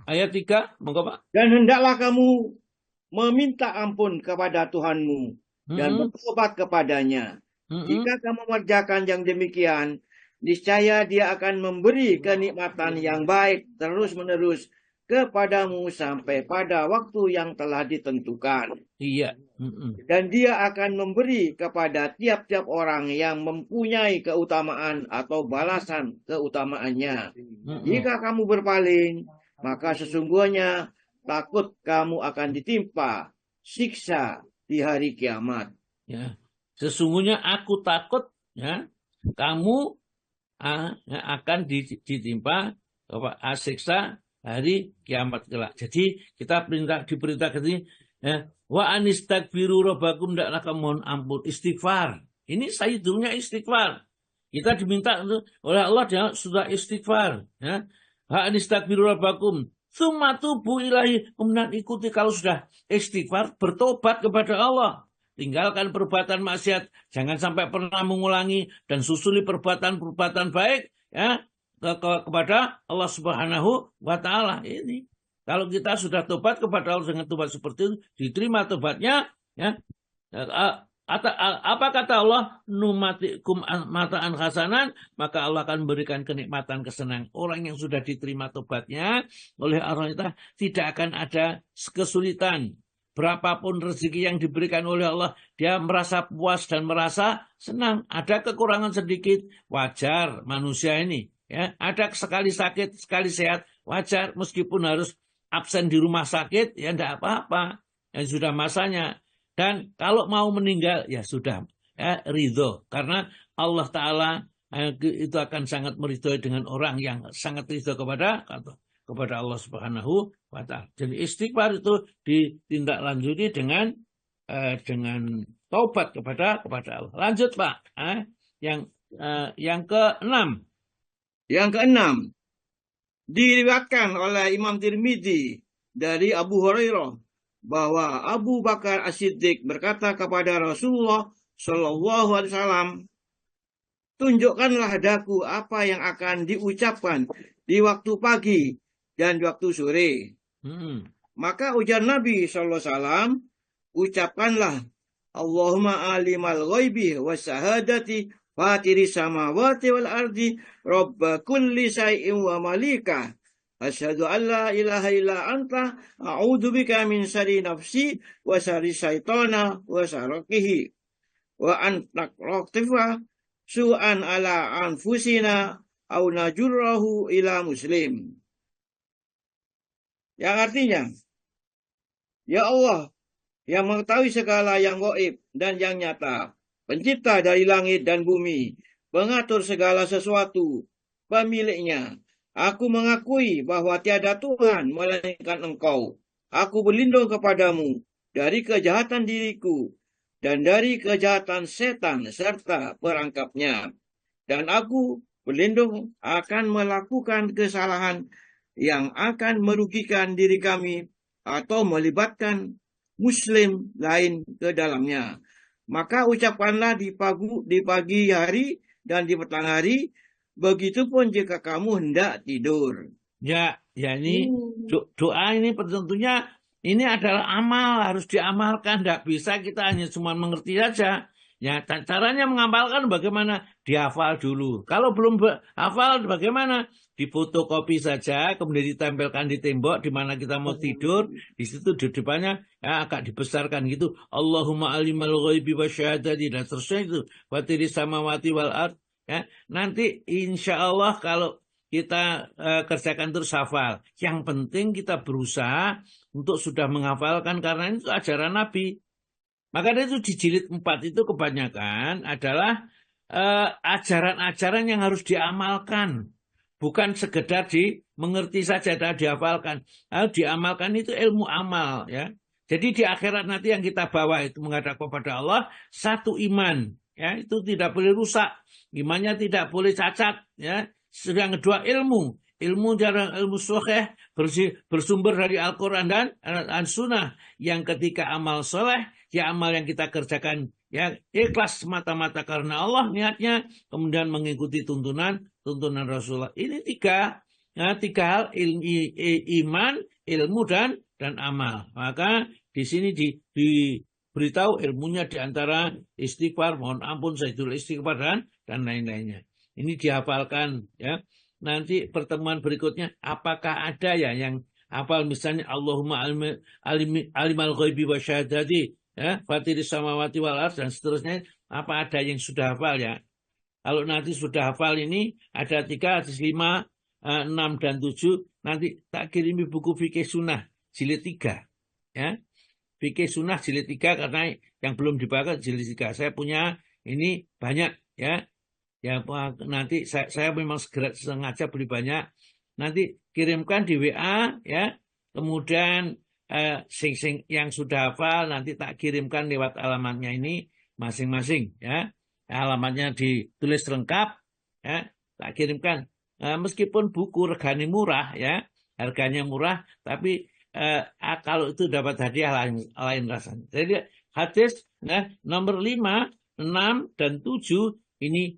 Ayat 3, monggo Pak. Dan hendaklah kamu meminta ampun kepada Tuhanmu dan bertobat kepadanya. Jika kamu mengerjakan yang demikian, niscaya Dia akan memberi kenikmatan yang baik terus-menerus kepadamu sampai pada waktu yang telah ditentukan. Iya. Dan Dia akan memberi kepada tiap-tiap orang yang mempunyai keutamaan atau balasan keutamaannya. Jika kamu berpaling, maka sesungguhnya takut kamu akan ditimpa siksa di hari kiamat. Ya. Sesungguhnya aku takut ya, kamu akan ditimpa siksa hari kiamat kelak. Jadi kita diperintahkan ini ya, wa anistaghfiru rabbakum, hendaklah kamu mohon ampun, istighfar. Ini sayyidulnya istighfar. Kita diminta oleh Allah dia sudah istighfar ya. Wa anistaghfiru rabbakum tsumma tubu ilahi, kemudian ikuti kalau sudah istighfar, bertobat kepada Allah. Tinggalkan perbuatan maksiat, jangan sampai pernah mengulangi, dan susuli perbuatan-perbuatan baik ya kepada Allah Subhanahu wa Ta'ala. Ini kalau kita sudah tobat kepada Allah dengan tobat seperti itu, diterima tobatnya ya. Apa kata Allah? Numatikum mataan hasanan, maka Allah akan memberikan kenikmatan, kesenangan. Orang yang sudah diterima tobatnya oleh Allah, tidak akan ada kesulitan, berapapun rezeki yang diberikan oleh Allah, dia merasa puas dan merasa senang. Ada kekurangan sedikit, wajar manusia ini. Ya, ada sekali sakit, sekali sehat, wajar. Meskipun harus absen di rumah sakit, ya tidak apa-apa. Ya, sudah masanya. Dan kalau mau meninggal, ya sudah, ya, ridho. Karena Allah Ta'ala itu akan sangat meridhoi dengan orang yang sangat ridho kepada Allah Subhanahu wa Ta'ala. Jadi istighfar itu ditindaklanjuti dengan taubat kepada Allah. Lanjut Pak, yang keenam. Yang keenam, diriwayatkan oleh Imam Tirmidzi dari Abu Hurairah bahwa Abu Bakar As-Siddiq berkata kepada Rasulullah Shallallahu Alaihi Wasallam, tunjukkanlah daku apa yang akan diucapkan di waktu pagi dan waktu sore. Maka ujar Nabi SAW, ucapkanlah, Allahumma alimal ghaibi wa syahadati fatiri samawati wal ardi robba kulli syai'in wa malika. Asyhadu an la ilaha illa anta a'udzu bika min syarri nafsi wa syarri syaitana wa syarrihi wa an naqtifa su'an ala anfusina au najurrahu ila muslim. Yang artinya, ya Allah yang mengetahui segala yang gaib dan yang nyata, pencipta dari langit dan bumi, pengatur segala sesuatu, pemiliknya. Aku mengakui bahwa tiada Tuhan melainkan Engkau. Aku berlindung kepadamu dari kejahatan diriku dan dari kejahatan setan serta perangkapnya. Dan aku berlindung akan melakukan kesalahan yang akan merugikan diri kami atau melibatkan muslim lain ke dalamnya. Maka ucapkanlah di pagi hari dan di petang hari, begitupun jika kamu hendak tidur. Ya ini doa ini tentunya ini adalah amal, harus diamalkan. Tidak bisa kita hanya cuma mengerti saja. Ya, caranya mengamalkan bagaimana? Dihafal dulu. Kalau belum hafal bagaimana? Difotokopi saja, kemudian ditempelkan di tembok di mana kita mau tidur. Di situ di depannya ya, agak dibesarkan gitu. Allahumma alimal ghaibi wa syahadati, dan seterusnya itu. Fatiri samawati wal ard. Ya, nanti insya Allah kalau kita kerjakan terus hafal. Yang penting kita berusaha untuk sudah menghafalkan, karena itu ajaran Nabi. Maka itu di jilid 4 itu kebanyakan adalah ajaran-ajaran yang harus diamalkan. Bukan sekedar mengerti saja dan dihafalkan. Diamalkan itu ilmu amal. Ya. Jadi di akhirat nanti yang kita bawa itu menghadap kepada Allah, satu iman. Ya, itu tidak boleh rusak. Imannya tidak boleh cacat. Ya. Yang kedua ilmu. Ilmu sahih bersumber dari Al-Quran dan Sunnah. Yang ketika amal soleh, ya amal yang kita kerjakan ya ikhlas semata-mata karena Allah niatnya, kemudian mengikuti tuntunan Rasulullah. Ini tiga hal, iman, ilmu dan amal. Maka di sini diberitahu ilmunya di antara istighfar, mohon ampun, sayyidul istighfar dan lain-lainnya. Ini dihafalkan ya. Nanti pertemuan berikutnya apakah ada ya yang hafal misalnya Allahumma alimal ghaibi wa syahadati ya, fatiris samawati wal ardh dan seterusnya, apa ada yang sudah hafal ya? Kalau nanti sudah hafal ini ada 3, hadis 5, 6 dan 7, nanti tak kirimi buku fikih sunnah jilid 3 ya. Fikih sunnah jilid 3 karena yang belum dibaca jilid 3. Saya punya ini banyak ya. Ya nanti saya memang sengaja beli banyak. Nanti kirimkan di WA ya. Kemudian yang sudah hafal nanti tak kirimkan lewat alamatnya ini masing-masing ya. Alamatnya ditulis lengkap ya, tak kirimkan. Meskipun buku regane murah ya, harganya murah, tapi kalau itu dapat hadiah lain rasanya. Jadi hadis nomor 5, 6 dan 7 ini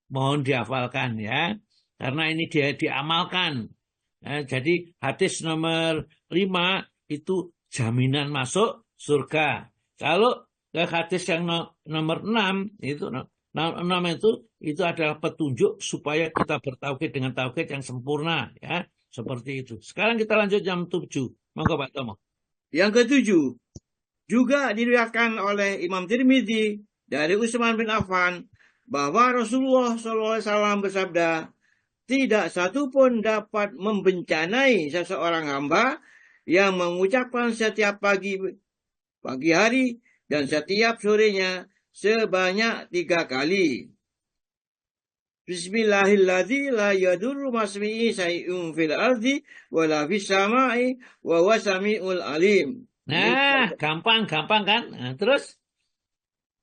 mohon dihafalkan ya, karena ini dia diamalkan. Jadi hadis nomor 5 itu jaminan masuk surga. Kalau hadis yang nomor 6 itu adalah petunjuk supaya kita bertauhid dengan tauhid yang sempurna ya, seperti itu. Sekarang kita lanjut jam 7. Monggo Pak Tomo. Yang ketujuh, Juga diriwayatkan oleh Imam Tirmidzi dari Utsman bin Affan bahwa Rasulullah SAW bersabda, tidak satu pun dapat membencanai seseorang hamba yang mengucapkan setiap pagi hari dan setiap sorenya sebanyak 3 kali. Bismillahirrahmanirrahim la yadurru masmi'i say'un fil ardi wala fis sama'i wa huwa samiul alim. Nah, gampang kan? Nah, terus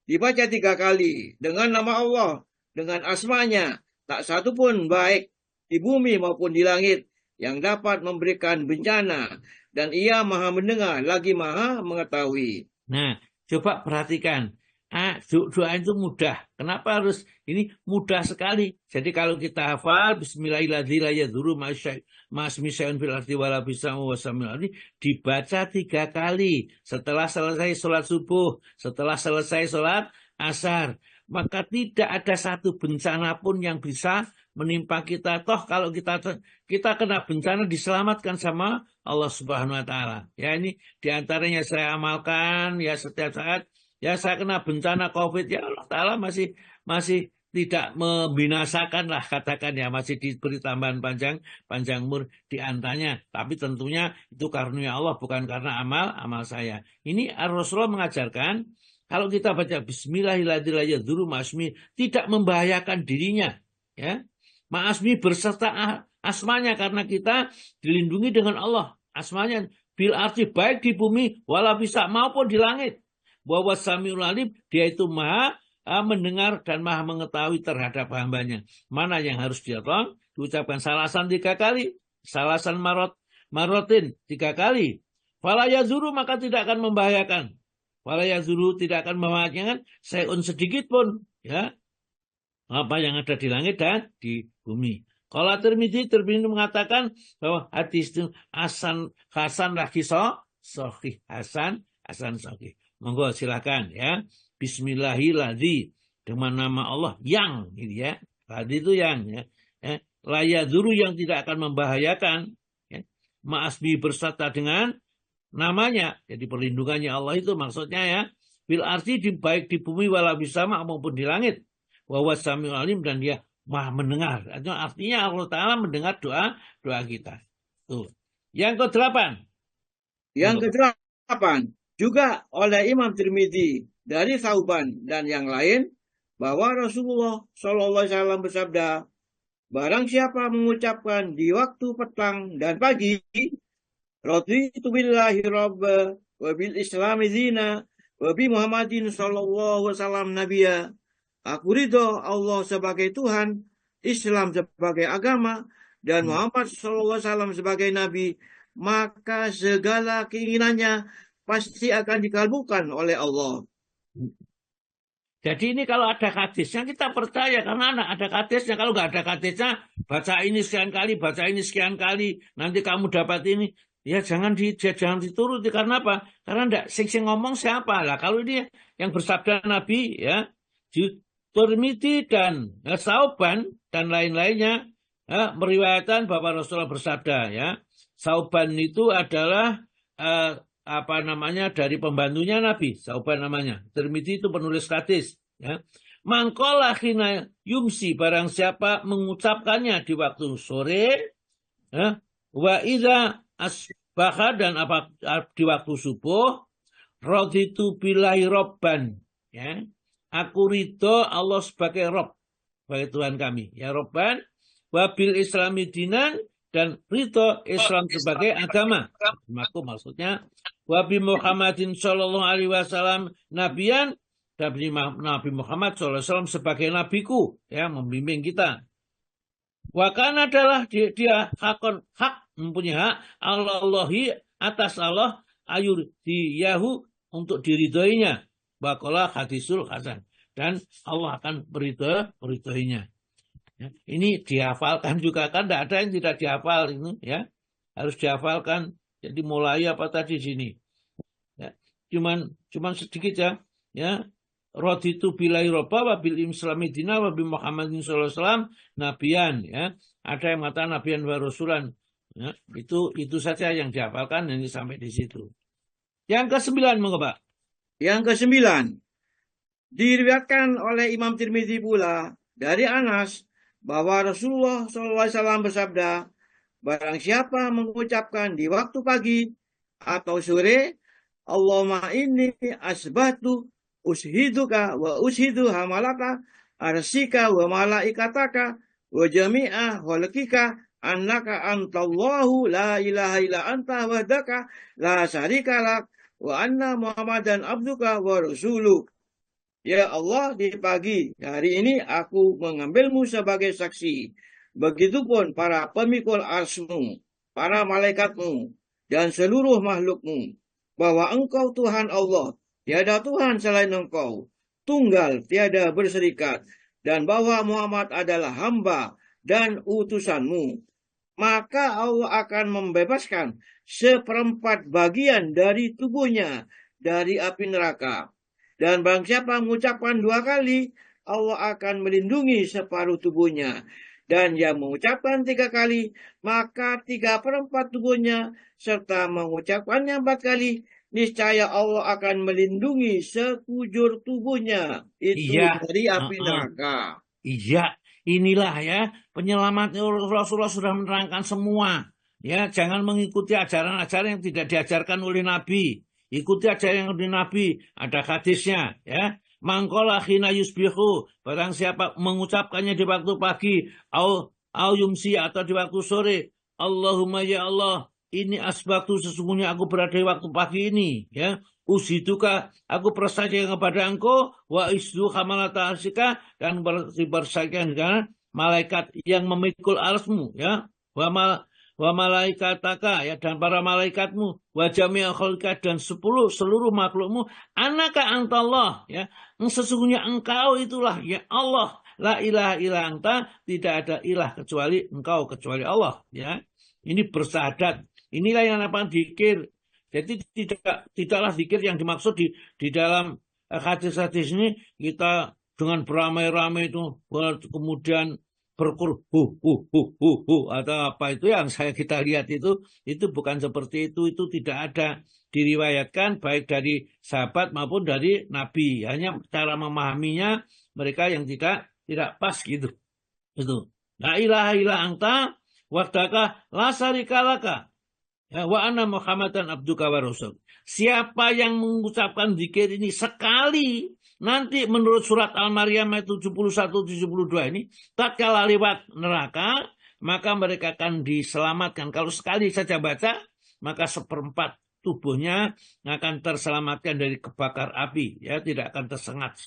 Dibaca 3 kali dengan nama Allah, dengan asmanya, tak satu pun baik di bumi maupun di langit yang dapat memberikan bencana, dan ia maha mendengar lagi maha mengetahui. Nah, coba perhatikan. Doa itu mudah. Kenapa harus ini mudah sekali? Jadi kalau kita hafal Bismillahirrahmanirrahim dibaca 3 kali setelah selesai sholat subuh, setelah selesai sholat asar. Maka tidak ada satu bencana pun yang bisa menimpa kita. Toh kalau kita kena bencana diselamatkan sama Allah Subhanahu wa taala. Ya, ini diantaranya saya amalkan ya setiap saat. Ya, saya kena bencana COVID, ya Allah Ta'ala masih tidak membinasakan lah, katakan ya, masih diberi tambahan panjang umur diantaranya. Tapi tentunya itu karunia Allah, bukan karena amal saya. Ini Rasulullah mengajarkan, kalau kita baca Bismillahirrahmanirrahim, tidak membahayakan dirinya. Ya, Ma'asmi berserta asmanya, karena kita dilindungi dengan Allah. Asmanya bil arti baik di bumi, wala bisa maupun di langit. Bahwa Samiul Alim, dia itu maha mendengar dan maha mengetahui terhadap hambanya. Mana yang harus dia tolong? Diucapkan salasan 3 kali. Salasan marotin 3 kali. Fala yazuru, maka tidak akan membahayakan. Fala yazuru, tidak akan membahayakan sayun sedikit pun. Ya, apa yang ada di langit dan di bumi. Kalau Tirmidzi mengatakan bahwa hadis itu Hasan lagi sahih. Hasan sahih. Monggo silakan ya. Bismillahirrahmanirrahim, dengan nama Allah yang gitu ya. Tadi itu yang ya. La yaduru, yang tidak akan membahayakan. Ya. Ma'asbi berserta dengan namanya. Jadi perlindungannya Allah itu maksudnya ya. Bil arti baik di bumi wala bisama maupun di langit. Wa huwa samiul alim, dan dia maha mendengar. Artinya Allah Ta'ala mendengar doa kita. Tuh. Yang ke-8. Yang ke-8. Juga oleh Imam Tirmidzi dari Sauban dan yang lain bahwa Rasulullah SAW bersabda, barang siapa mengucapkan di waktu petang dan pagi, raditu billahi rabba wa bil islami zina wa bi Muhammadin sallallahu alaihi wasallam nabiyya. Aku ridho Allah sebagai Tuhan, Islam sebagai agama, dan Muhammad sallallahu alaihi wasallam sebagai nabi, maka segala keinginannya pasti akan dikabulkan oleh Allah. Jadi ini kalau ada hadisnya kita percaya, karena ada hadisnya. Kalau nggak ada hadisnya, baca ini sekian kali, baca ini sekian kali, nanti kamu dapat ini. Ya jangan dituruti. Karena apa? Karena enggak sing ngomong siapa lah. Kalau ini yang bersabda Nabi ya, Tirmidzi dan Sauban dan lain-lainnya ya, meriwayatkan bahwa Rasulullah bersabda ya. Sauban itu adalah dari pembantunya Nabi, Sauban namanya. Tirmidzi itu penulis hadis ya. Mangkola khina yumsi, barang siapa mengucapkannya di waktu sore ya, wa idza asbaha, dan di waktu subuh, raditu billahi robban ya. Aku ridho Allah sebagai Rob, sebagai Tuhan kami ya, Robban, wa bil islami dinan, dan ridho Islam sebagai agama. Maksudnya Wabi Muhammadin sallallahu alaihi wasallam nabiyan, dan Nabi Muhammad sallallahu alaihi wasallam sebagai nabiku ya, membimbing kita. Wakan adalah dia hak mempunyai hak Allahi atas Allah ayur diyahu, untuk diridhoinya. Bakola hadisul hasan, dan Allah akan meridhoinya. Ya, ini dihafalkan juga, kan tidak ada yang tidak dihafal ini ya, harus dihafalkan. Jadi mulai apa tadi sini ya, cuman sedikit ya. Raditu billahi robba wa bil islami dina wa bi Muhammadin sallallahu alaihi wasallam nabiyan ya. Ada yang mengatakan nabiyan wa rasulan ya. Itu saja yang dihafalkan, ini sampai di situ. Yang ke-9 monggo Pak. Yang kesembilan, diriwayatkan oleh Imam Tirmidzi pula dari Anas bahwa Rasulullah SAW bersabda, barang siapa mengucapkan di waktu pagi atau sore, Allahumma inni asbatu ushiduka wa ushidu hamalaka arsika wa malaikataka wa jami'a khalqika annaka antallahu la ilaha illa anta wahdaka la syarika lak wa anna Muhammadan abduka wa rasuluk. Ya Allah, di pagi hari ini aku mengambilmu sebagai saksi. Begitupun para pemikul arsmu, para malaikatmu, dan seluruh makhlukmu. Bahwa engkau Tuhan Allah, tiada Tuhan selain engkau. Tunggal, tiada berserikat. Dan bahwa Muhammad adalah hamba dan utusanmu. Maka Allah akan membebaskan seperempat bagian dari tubuhnya dari api neraka. Dan barang siapa mengucapkan 2 kali, Allah akan melindungi separuh tubuhnya. Dan yang mengucapkan 3 kali, maka 3/4 tubuhnya, serta mengucapkannya 4 kali, niscaya Allah akan melindungi sekujur tubuhnya. Itu Iya, dari api neraka. iya, inilah ya penyelamat. Rasulullah sudah menerangkan semua. Ya, jangan mengikuti ajaran-ajaran yang tidak diajarkan oleh Nabi. Ikuti ajaran yang oleh Nabi. Ada hadisnya, ya. Mangkola khina yusbihu, barang siapa mengucapkannya di waktu pagi, au yumsi atau di waktu sore, Allahumma ya Allah, ini asbatu, sesungguhnya aku berada di waktu pagi ini, ya. Usiduka, aku persaksikan kepada engkau, wa isdu hamalata arsika, dan bersaksikan dengan malaikat yang memikul arsmu, ya. Wa malaikataka, ya, dan para malaikatmu, wa jami'a khalqika, dan seluruh makhlukmu, annaka antallah, ya, sesungguhnya engkau itulah ya Allah, la ilaha illa anta, tidak ada ilah kecuali engkau, kecuali Allah, ya. Ini bersyahadat, inilah yang namanya zikir. Jadi tidaklah zikir yang dimaksud di dalam hadis-hadis ini kita dengan beramai-ramai itu, kemudian berkur atau apa itu yang kita lihat itu bukan seperti itu tidak ada diriwayatkan baik dari sahabat maupun dari Nabi. Hanya cara memahaminya mereka yang tidak pas gitu. Itu. La ilaha illa anta wahdaka la syarika laka. Ya, wa anna Muhammadan abduka wa rasul. Siapa yang mengucapkan zikir ini sekali, nanti menurut surat Al-Maryam ayat 71-72 ini, tatkala lewat neraka, maka mereka akan diselamatkan. Kalau sekali saja baca, maka 1/4 tubuhnya akan terselamatkan dari kebakar api, ya, tidak akan tersengat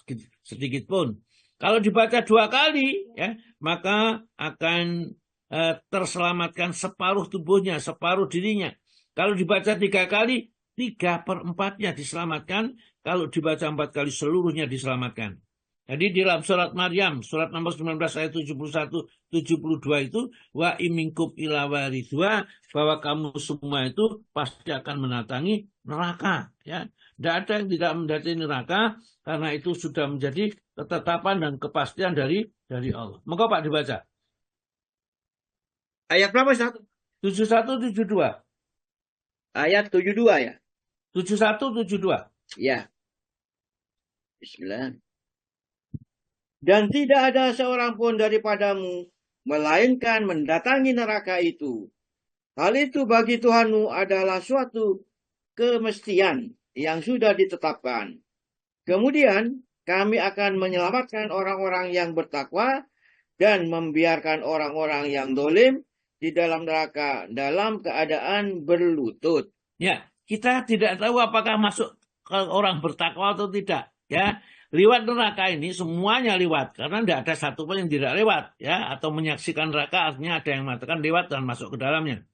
sedikit pun. Kalau dibaca 2 kali, ya, maka akan terselamatkan separuh tubuhnya, separuh dirinya. Kalau dibaca 3 kali, 3/4-nya diselamatkan. Kalau dibaca 4 kali, seluruhnya diselamatkan. Jadi di dalam surat Maryam, surat nomor 19 ayat 71-72 itu, wa iminkum ila waridha, bahwa kamu semua itu pasti akan mendatangi neraka. Ya, tidak ada yang tidak mendatangi neraka, karena itu sudah menjadi ketetapan dan kepastian dari Allah. Moga Pak dibaca. Ayat berapa, Ustaz? 71-72. Ayat 72 ya? 71-72. Ya. Bismillah. Dan tidak ada seorang pun daripadamu, melainkan mendatangi neraka itu. Hal itu bagi Tuhanmu adalah suatu kemestian yang sudah ditetapkan. Kemudian kami akan menyelamatkan orang-orang yang bertakwa dan membiarkan orang-orang yang dolim di dalam neraka dalam keadaan berlutut. Ya, kita tidak tahu apakah masuk ke orang bertakwa atau tidak. Ya, lewat neraka ini semuanya lewat, karena tidak ada satu pun yang tidak lewat. Ya, atau menyaksikan neraka artinya ada yang mengatakan lewat dan masuk ke dalamnya.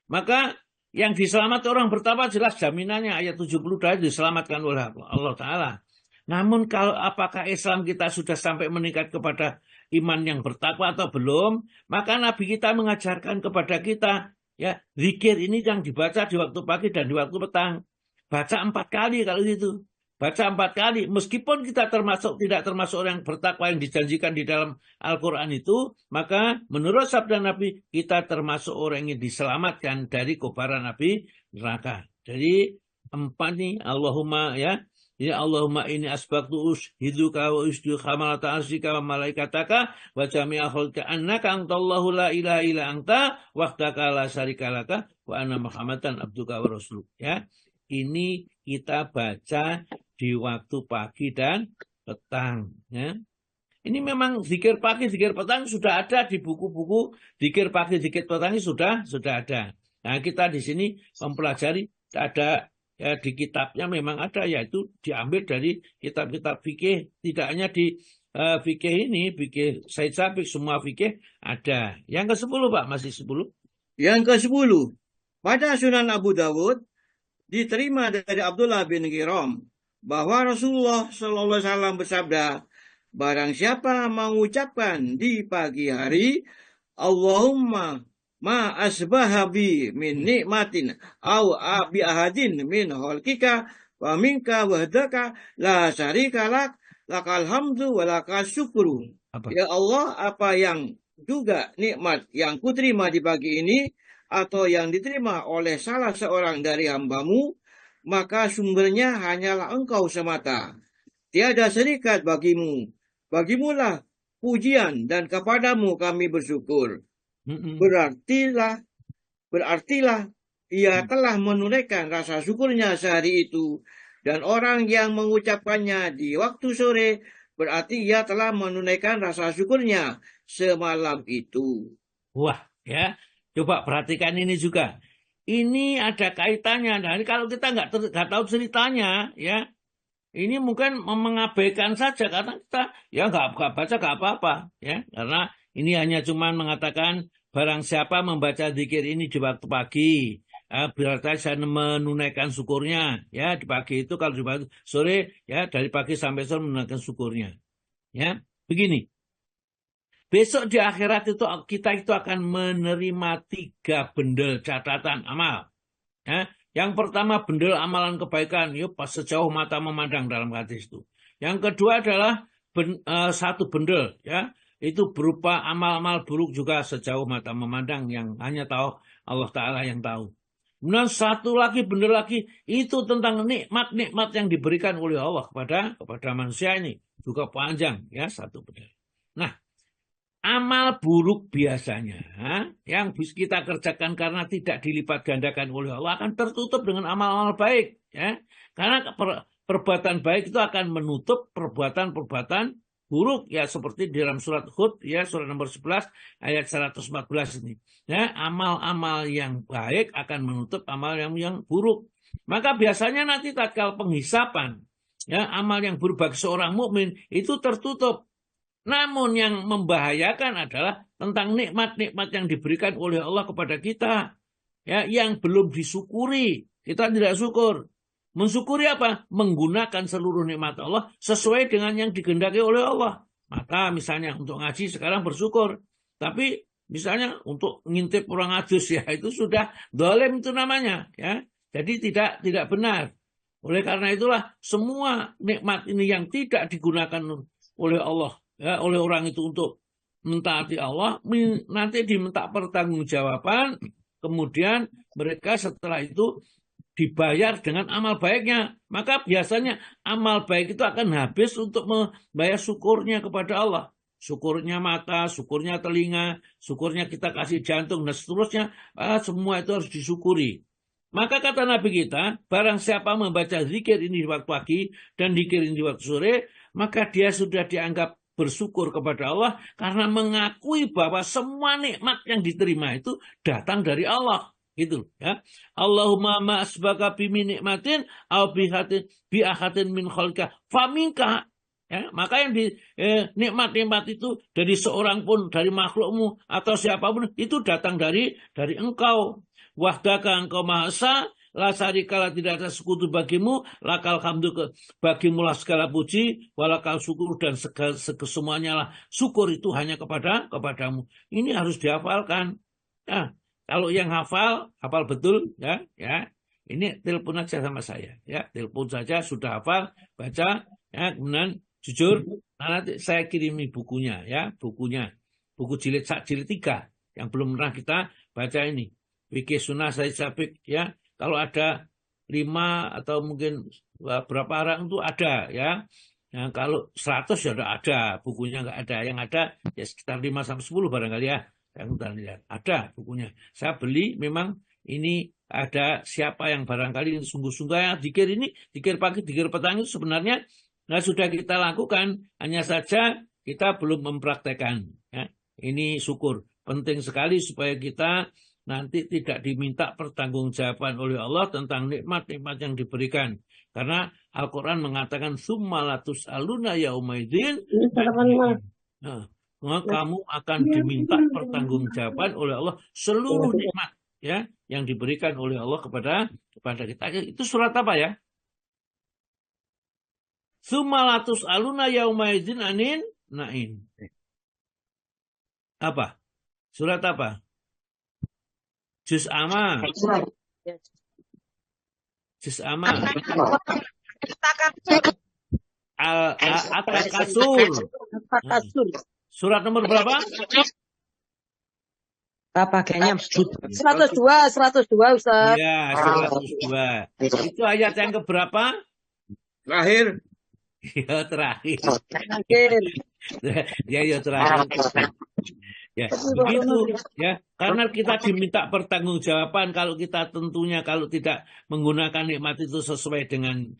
Maka yang diselamatkan orang bertakwa jelas jaminannya ayat 72 diselamatkan oleh Allah Ta'ala. Namun kalau apakah Islam kita sudah sampai meningkat kepada iman yang bertakwa atau belum, maka Nabi kita mengajarkan kepada kita, ya, zikir ini yang dibaca di waktu pagi dan di waktu petang. Baca 4 kali kalau itu. Baca 4 kali. Meskipun kita tidak termasuk orang bertakwa yang dijanjikan di dalam Al-Quran itu, maka menurut sabda Nabi, kita termasuk orang yang diselamatkan dari kobaran api neraka. Jadi 4 nih, Allahumma, ya, Ya Allahumma inni asbaqtu ushiduka wa ushidu khamalata arsika wa malaikataka wa jami'a khalqa annaka antallahu la ilaha illa anta wahdaka la syarika laka wa anna Muhammadan abduka wa rasuluk. Ya. Ini kita baca di waktu pagi dan petang. Ya. Ini memang zikir pagi, zikir petang sudah ada di buku-buku zikir pagi, zikir petang ini sudah ada. Nah, kita di sini mempelajari ada ya, di kitabnya memang ada, yaitu diambil dari kitab-kitab fikih, tidak hanya di fikih ini, fikih Said Sabiq, semua fikih ada. Yang ke-10 Pak, masih 10. Yang ke-10, pada Sunan Abu Dawud diterima dari Abdullah bin Hiram bahwa Rasulullah SAW bersabda, barang siapa mengucapkan di pagi hari, Allahumma ma asbaha bi min nikmatin au bi ahadin min khalqika wa minka wahdaka la syarika lak lakal hamdu wa lakal syukru. Apa? Ya Allah, apa yang juga nikmat yang kuterima di pagi ini atau yang diterima oleh salah seorang dari hambamu, maka sumbernya hanyalah Engkau semata. Tiada serikat bagimu. Bagimulah pujian dan kepadamu kami bersyukur. Berartilah ia telah menunaikan rasa syukurnya sehari itu. Dan orang yang mengucapkannya di waktu sore, berarti ia telah menunaikan rasa syukurnya semalam itu. Wah, ya. Coba perhatikan ini juga. Ini ada kaitannya. Nah, kalau kita nggak tahu ceritanya, ya, ini mungkin mengabaikan saja karena kita ya nggak baca nggak apa-apa, ya. Karena ini hanya cuma mengatakan barang siapa membaca zikir ini di waktu pagi, berarti saya menunaikan syukurnya, ya. Di pagi itu kalau di sore, ya dari pagi sampai sore menunaikan syukurnya, ya. Begini. Besok di akhirat itu kita itu akan menerima 3 bendel catatan amal. Ya. Yang pertama bendel amalan kebaikan, yuk pas sejauh mata memandang dalam hadis itu. Yang kedua adalah 1 bendel, ya, itu berupa amal-amal buruk juga sejauh mata memandang yang hanya tahu Allah Ta'ala yang tahu. Kemudian 1 lagi bendel lagi itu tentang nikmat-nikmat yang diberikan oleh Allah kepada manusia ini juga panjang, ya, 1 bendel. Nah, amal buruk biasanya yang bisa kita kerjakan karena tidak dilipat gandakan oleh Allah akan tertutup dengan amal-amal baik, ya. Karena perbuatan baik itu akan menutup perbuatan-perbuatan buruk, ya, seperti di dalam surat Hud, ya, surat nomor 11 ayat 114 ini. Ya, amal-amal yang baik akan menutup amal yang buruk. Maka biasanya nanti tatkala penghisapan, ya, amal yang buruk bagi seorang mukmin itu tertutup. Namun yang membahayakan adalah tentang nikmat-nikmat yang diberikan oleh Allah kepada kita, ya, yang belum disyukuri. Kita tidak syukur. Mensyukuri apa? Menggunakan seluruh nikmat Allah sesuai dengan yang digendaki oleh Allah. Maka misalnya untuk ngaji sekarang bersyukur. Tapi misalnya untuk ngintip orang ajus, ya, itu sudah zalim itu namanya, ya. Jadi tidak benar. Oleh karena itulah semua nikmat ini yang tidak digunakan oleh Allah, ya, oleh orang itu untuk mentaati Allah, nanti diminta pertanggungjawaban, kemudian mereka setelah itu dibayar dengan amal baiknya. Maka biasanya amal baik itu akan habis untuk membayar syukurnya kepada Allah. Syukurnya mata, syukurnya telinga, syukurnya kita kasih jantung, dan seterusnya, semua itu harus disyukuri. Maka kata Nabi kita, barang siapa membaca zikir ini di waktu pagi dan zikir ini di waktu sore, maka dia sudah dianggap bersyukur kepada Allah karena mengakui bahwa semua nikmat yang diterima itu datang dari Allah, gitu, ya. Allahumma ma asbaka bi min nikmatin au bi ahatin min khalqa faminka, ya. Maka yang nikmat-nikmat itu dari seorang pun, dari makhlukmu atau siapapun itu datang dari engkau. Wahdaka engkau maha esa, la syarika, tidak ada sekutu bagimu, lakal hamdu, bagimulah segala puji, walakal syukur, dan semuanya lah syukur itu hanya kepadamu. Ini harus dihafalkan. Ya, kalau yang hafal betul, ya. Ini telepon aja sama saya, ya. Telepon saja sudah hafal, baca, ya. Kemudian jujur, nanti saya kirimi bukunya, ya. Buku jilid 3 yang belum pernah kita baca ini. Fikih Sunnah Said Sabiq, ya. Kalau ada 5 atau mungkin berapa orang itu ada ya. Nah, kalau 100 ya udah ada, bukunya nggak ada. Yang ada ya sekitar 5-10 barangkali ya. Yang lihat ada bukunya. Saya beli memang ini ada siapa yang barangkali sungguh-sungguh yang dikir pagi, dikir petang itu sebenarnya sudah kita lakukan. Hanya saja kita belum mempraktekkan. Ya. Ini syukur. Penting sekali supaya kita nanti tidak diminta pertanggungjawaban oleh Allah tentang nikmat-nikmat yang diberikan. Karena Al-Quran mengatakan summalatus aluna yaumaidin. Nah, kamu akan diminta pertanggungjawaban oleh Allah seluruh nikmat ya yang diberikan oleh Allah kepada kita. Itu surat apa ya? Summalatus aluna yaumaidin anin nain. Apa? Surat apa? Juz amma. Juz amma. At-Takasur. Surat nomor berapa? Apa kayaknya 102 Ustaz. Iya, 102. Itu ayat yang keberapa? Terakhir. Ya, terakhir. Ya, terakhir. Ya, begitu ya. Karena kita diminta pertanggungjawaban kalau kita tentunya kalau tidak menggunakan nikmat itu sesuai dengan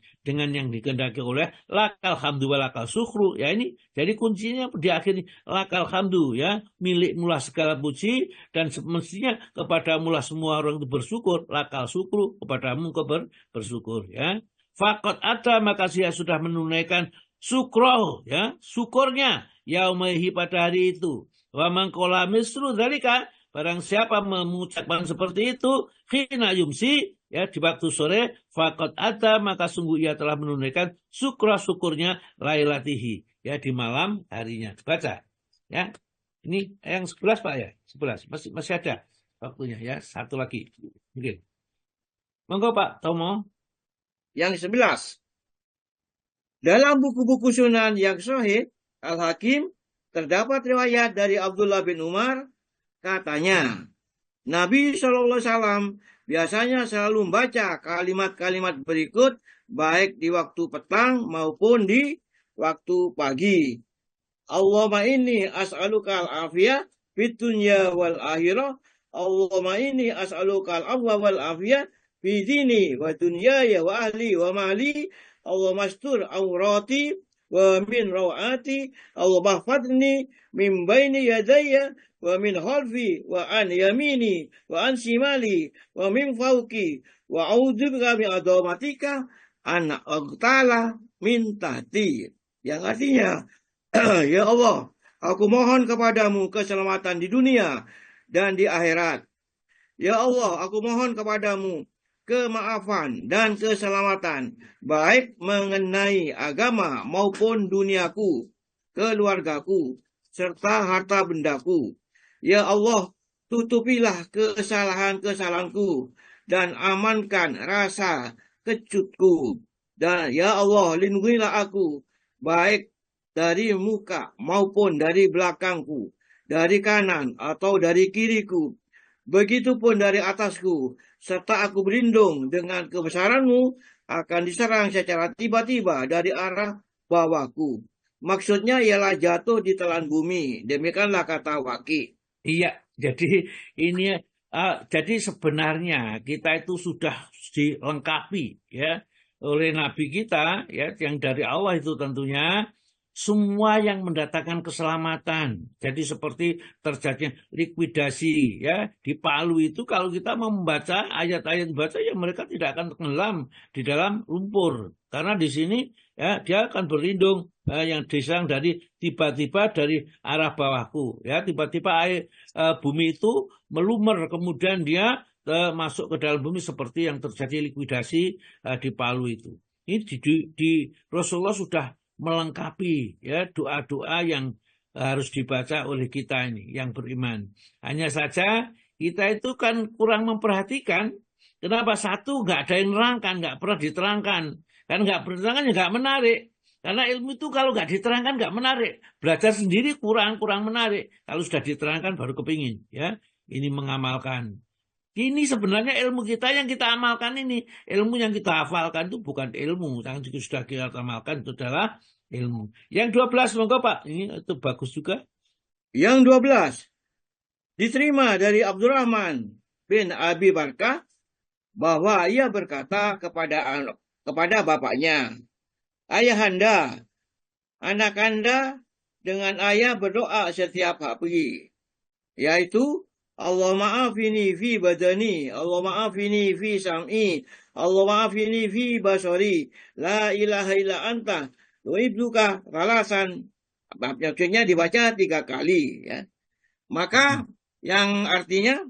yang dikehendaki oleh lakal hamdu wa lakal syukru. Ya ini jadi kuncinya di akhir lakal hamdu ya, milik mula segala puji dan semestinya kepada mula semua orang itu bersyukur, lakal syukru kepadamu bersyukur ya. Fakot ada maka dia sudah menunaikan syukroh ya, syukurnya yaumahi pada hari itu. Wa man qala misru dzalika, barang siapa mengucapkan seperti itu khina yumsi ya di waktu sore faqad ada maka sungguh ia telah menunaikan syukurnya lailatihi ya di malam harinya. Baca ya. Ini yang 11 Pak ya? 11 masih ada waktunya ya. Satu lagi. Mungkin. Monggo Pak Tomo. Yang 11. Dalam buku-buku sunan yang sahih Al-Hakim terdapat riwayat dari Abdullah bin Umar, katanya, Nabi SAW biasanya selalu membaca kalimat-kalimat berikut, baik di waktu petang maupun di waktu pagi. Allahumma inni as'aluka al-afiyah fid dunya wal akhirah. Allahumma inni as'aluka al-afwa wal afiyah fi dini wa dunyaya wa ahli wa mali. Allahumma astur awrati wa min rawati. Allahumma fadni min baini yadayya wa min khalfi wa an yamini wa an shimali wa min fawqi wa a'udzubika min adamatika an aghtala min tahti. Yang artinya, ya Allah, aku mohon kepadamu keselamatan di dunia dan di akhirat. Ya Allah, aku mohon kepadamu kemaafan dan keselamatan, baik mengenai agama maupun duniaku, keluargaku, serta harta bendaku. Ya Allah, tutupilah kesalahan-kesalahanku dan amankan rasa kecutku. Dan ya Allah, lindungilah aku, baik dari muka maupun dari belakangku, dari kanan atau dari kiriku, begitupun dari atasku, serta aku berlindung dengan kebesaranmu akan diserang secara tiba-tiba dari arah bawahku. Maksudnya ialah jatuh di telan bumi. Demikianlah kata Waki. Iya, jadi ini jadi sebenarnya kita itu sudah dilengkapi ya oleh Nabi kita ya yang dari Allah itu tentunya semua yang mendatangkan keselamatan. Jadi seperti terjadinya likuidasi ya di Palu itu kalau kita membaca ayat-ayat baca ya mereka tidak akan tenggelam di dalam lumpur karena di sini ya dia akan berlindung yang diserang dari tiba-tiba dari arah bawahku ya tiba-tiba air bumi itu melumer kemudian dia masuk ke dalam bumi seperti yang terjadi likuidasi di Palu itu. Ini di Rasulullah sudah melengkapi ya doa-doa yang harus dibaca oleh kita ini yang beriman. Hanya saja kita itu kan kurang memperhatikan kenapa satu nggak ada yang nerangkan, nggak pernah diterangkan. Kan nggak diterangkan ya nggak menarik. Karena ilmu itu kalau nggak diterangkan nggak menarik. Belajar sendiri kurang menarik. Kalau sudah diterangkan baru kepingin ya. Ini mengamalkan. Ini sebenarnya ilmu kita yang kita amalkan ini. Ilmu yang kita hafalkan itu bukan ilmu. Yang sudah kita amalkan itu adalah ilmu. Yang 12, monggo Pak. Ini itu bagus juga. Yang 12 diterima dari Abdurrahman bin Abi Barkah bahwa ia berkata kepada bapaknya, "Ayahanda, anak Anda dengan ayah berdoa setiap hari, yaitu Allah ma'afini fi badani, Allah ma'afini fi sam'i, Allah ma'afini fi basari, la ilaha illa anta, nu'ibduka ralasan." Maksudnya dibaca 3 kali. Ya. Maka yang artinya,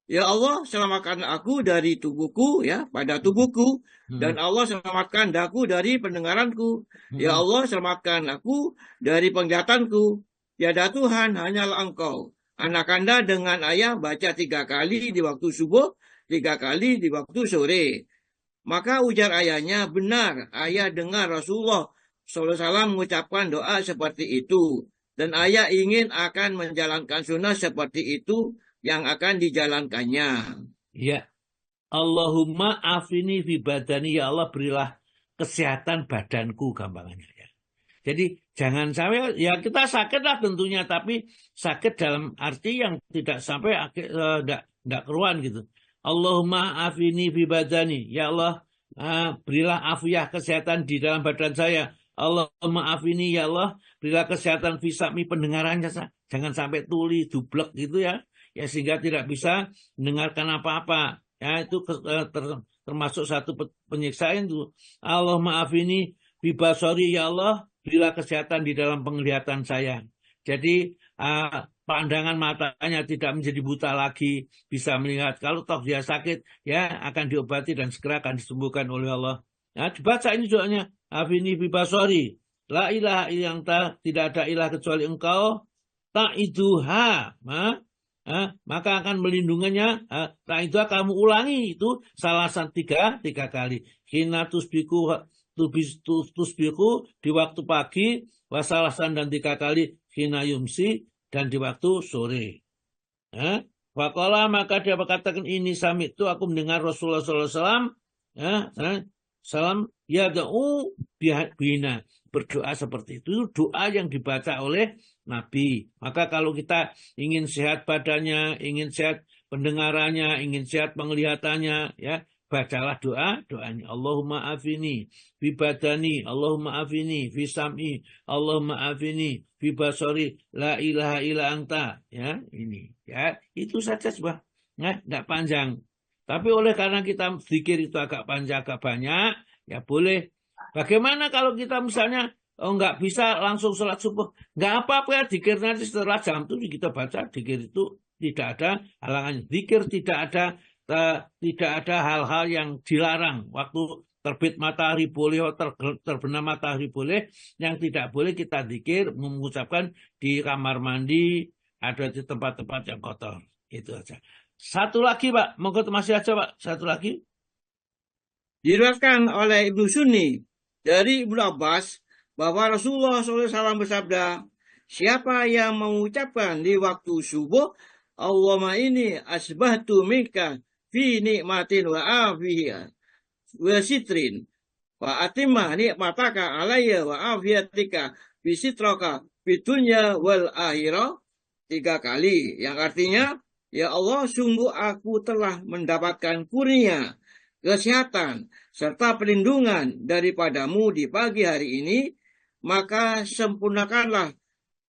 ya Allah selamatkan aku dari tubuhku, ya, pada tubuhku, dan Allah selamatkan daku dari pendengaranku. Ya Allah selamatkan aku dari penglihatanku. Tiada Tuhan, hanyalah Engkau. Anak Anda dengan ayah baca 3 kali di waktu subuh, 3 kali di waktu sore. Maka ujar ayahnya, benar, ayah dengar Rasulullah SAW mengucapkan doa seperti itu. Dan ayah ingin akan menjalankan sunnah seperti itu yang akan dijalankannya. Ya. Allahumma afini fi badani, ya Allah berilah kesehatan badanku, gampangannya ya. Jadi jangan sampai, ya kita sakit lah tentunya, tapi sakit dalam arti yang tidak sampai tidak keruan gitu. Allahumma afini fi badani, ya Allah berilah afiah kesehatan di dalam badan saya. Allahumma afini, ya Allah berilah kesehatan fisami pendengarannya, jangan sampai tuli dublek gitu ya, sehingga tidak bisa mendengarkan apa-apa. Ya itu termasuk satu penyiksaan itu. Allahumma afini fi basari, ya Allah berilah kesehatan di dalam penglihatan saya. Jadi pandangan matanya tidak menjadi buta lagi, bisa melihat. Kalau toh dia sakit, ya akan diobati dan segera akan disembuhkan oleh Allah. Nah, dibaca ini doanya. Afini fi basari, la ilaha illa anta, tidak ada ilah kecuali Engkau. Ta'iduha, maka akan melindunginya. Ta'iduha, kamu ulangi itu salasan 3 kali. Hina tusbiku di waktu pagi, wasalasan dan 3 kali hina yumsi, dan di waktu sore. Faqala, maka dia berkatakan, ini sami itu aku mendengar Rasulullah SAW yada'u bina, berdoa seperti itu. Doa yang dibaca oleh Nabi. Maka kalau kita ingin sehat badannya, ingin sehat pendengarannya, ingin sehat penglihatannya, ya bacalah doanya. Allahumma afini fi badani, Allahumma afini fi sam'i, Allahumma afini fi basari, la ilaha illa anta. Ya, ini. Ya, itu saja sebab. Nah, tidak panjang. Tapi oleh karena kita zikir itu agak panjang, agak banyak, ya boleh. Bagaimana kalau kita misalnya nggak bisa langsung sholat subuh? Nggak apa-apa ya, zikir nanti setelah jam 7 kita baca. Zikir itu tidak ada halangannya. Zikir tidak ada hal-hal yang dilarang. Waktu terbit matahari boleh, terbenam matahari boleh. Yang tidak boleh kita zikir mengucapkan di kamar mandi, ada di tempat-tempat yang kotor. Itu aja. Satu lagi Pak, monggo masih aja Pak, satu lagi. Diriwayatkan oleh Ibnu Sunni dari Ibnu Abbas bahwa Rasulullah SAW bersabda, siapa yang mengucapkan di waktu subuh, Allahumma ini asbahtu minka fi nikmatin wa afiyah wa sitrin wa atimah nikmataka alayya wa afiyatika fi sitraka fi dunya wal akhirah 3 kali. Yang artinya, ya Allah, sungguh aku telah mendapatkan kurnia, kesehatan, serta perlindungan daripadamu di pagi hari ini, maka sempurnakanlah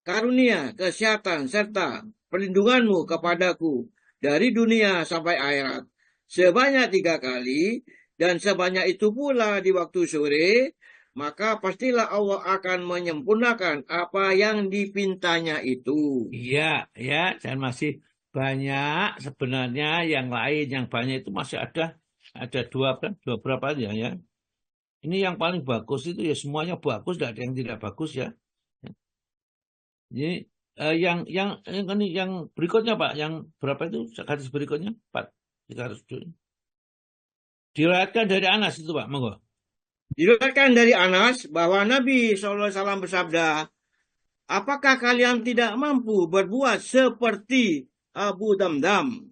karunia, kesehatan, serta perlindunganmu kepadaku dari dunia sampai akhirat. Sebanyak 3 kali, dan sebanyak itu pula di waktu sore, maka pastilah Allah akan menyempurnakan apa yang dipintanya itu. Iya, ya, dan masih banyak sebenarnya yang lain, yang banyak itu masih ada 2 kan, 2 berapa aja ya. Ini yang paling bagus itu ya, semuanya bagus, tidak ada yang tidak bagus ya. Jadi yang berikutnya Pak, yang berapa itu hadis berikutnya 4 kita harus diriwayatkan dari Anas itu Pak, monggo. Diriwayatkan dari Anas bahwa Nabi SAW bersabda, apakah kalian tidak mampu berbuat seperti Abu Damdam.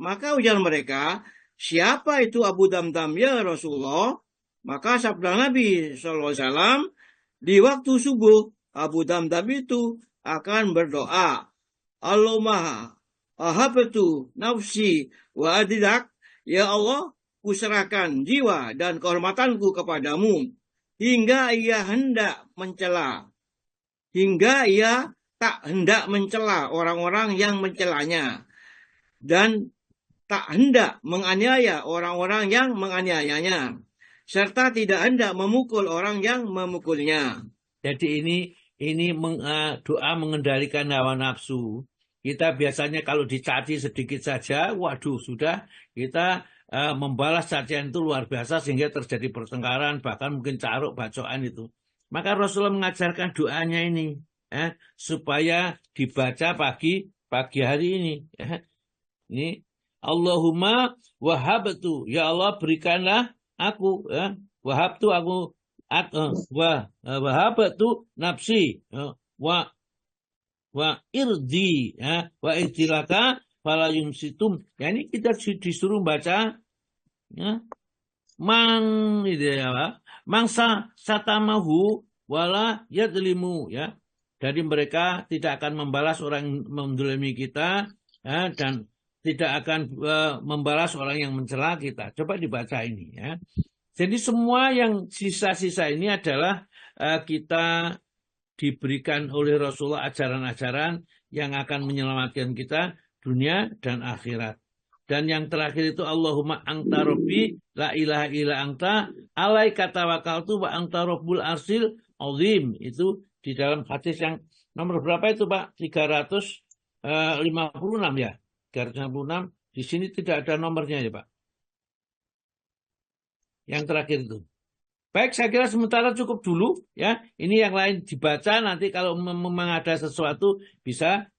Maka ujar mereka, siapa itu Abu Damdam ya Rasulullah? Maka sabda Nabi SAW, di waktu subuh, Abu Damdam itu akan berdoa, Allahumma ahabtu nafsi wa adidak, ya Allah, kuserahkan jiwa dan kehormatanku kepadamu, hingga ia tak hendak mencela orang-orang yang mencelanya, dan tak hendak menganiaya orang-orang yang menganiayanya, serta tidak hendak memukul orang yang memukulnya. Jadi ini doa mengendalikan hawa nafsu. Kita biasanya kalau dicaci sedikit saja, waduh sudah kita membalas cacian itu luar biasa sehingga terjadi pertengkaran, bahkan mungkin caruk bacokan itu. Maka Rasulullah mengajarkan doanya ini supaya dibaca pagi hari ini. Ini Allahumma wahabtu, ya Allah berikanlah aku, wahabtu aku, wahabtu nafsi, wa irdi, wa irtilaka fala yumsitum. Ya, ini kita disuruh baca mangsa satamahu wala yadlimu, ya. Dari mereka tidak akan membalas orang yang mendolimi kita, dan tidak akan membalas orang yang mencela kita. Coba dibaca ini, ya. Jadi semua yang sisa-sisa ini adalah kita diberikan oleh Rasulullah ajaran-ajaran yang akan menyelamatkan kita dunia dan akhirat. Dan yang terakhir itu Allahumma anta rabbi la ilaha illa anta alaika tawakkaltu wa anta rabbul arsil azim. Itu di dalam hadis yang nomor berapa itu Pak? 356 ya. 356. Di sini tidak ada nomornya ya Pak. Yang terakhir itu. Baik, saya kira sementara cukup dulu ya. Ini yang lain dibaca, nanti kalau memang ada sesuatu bisa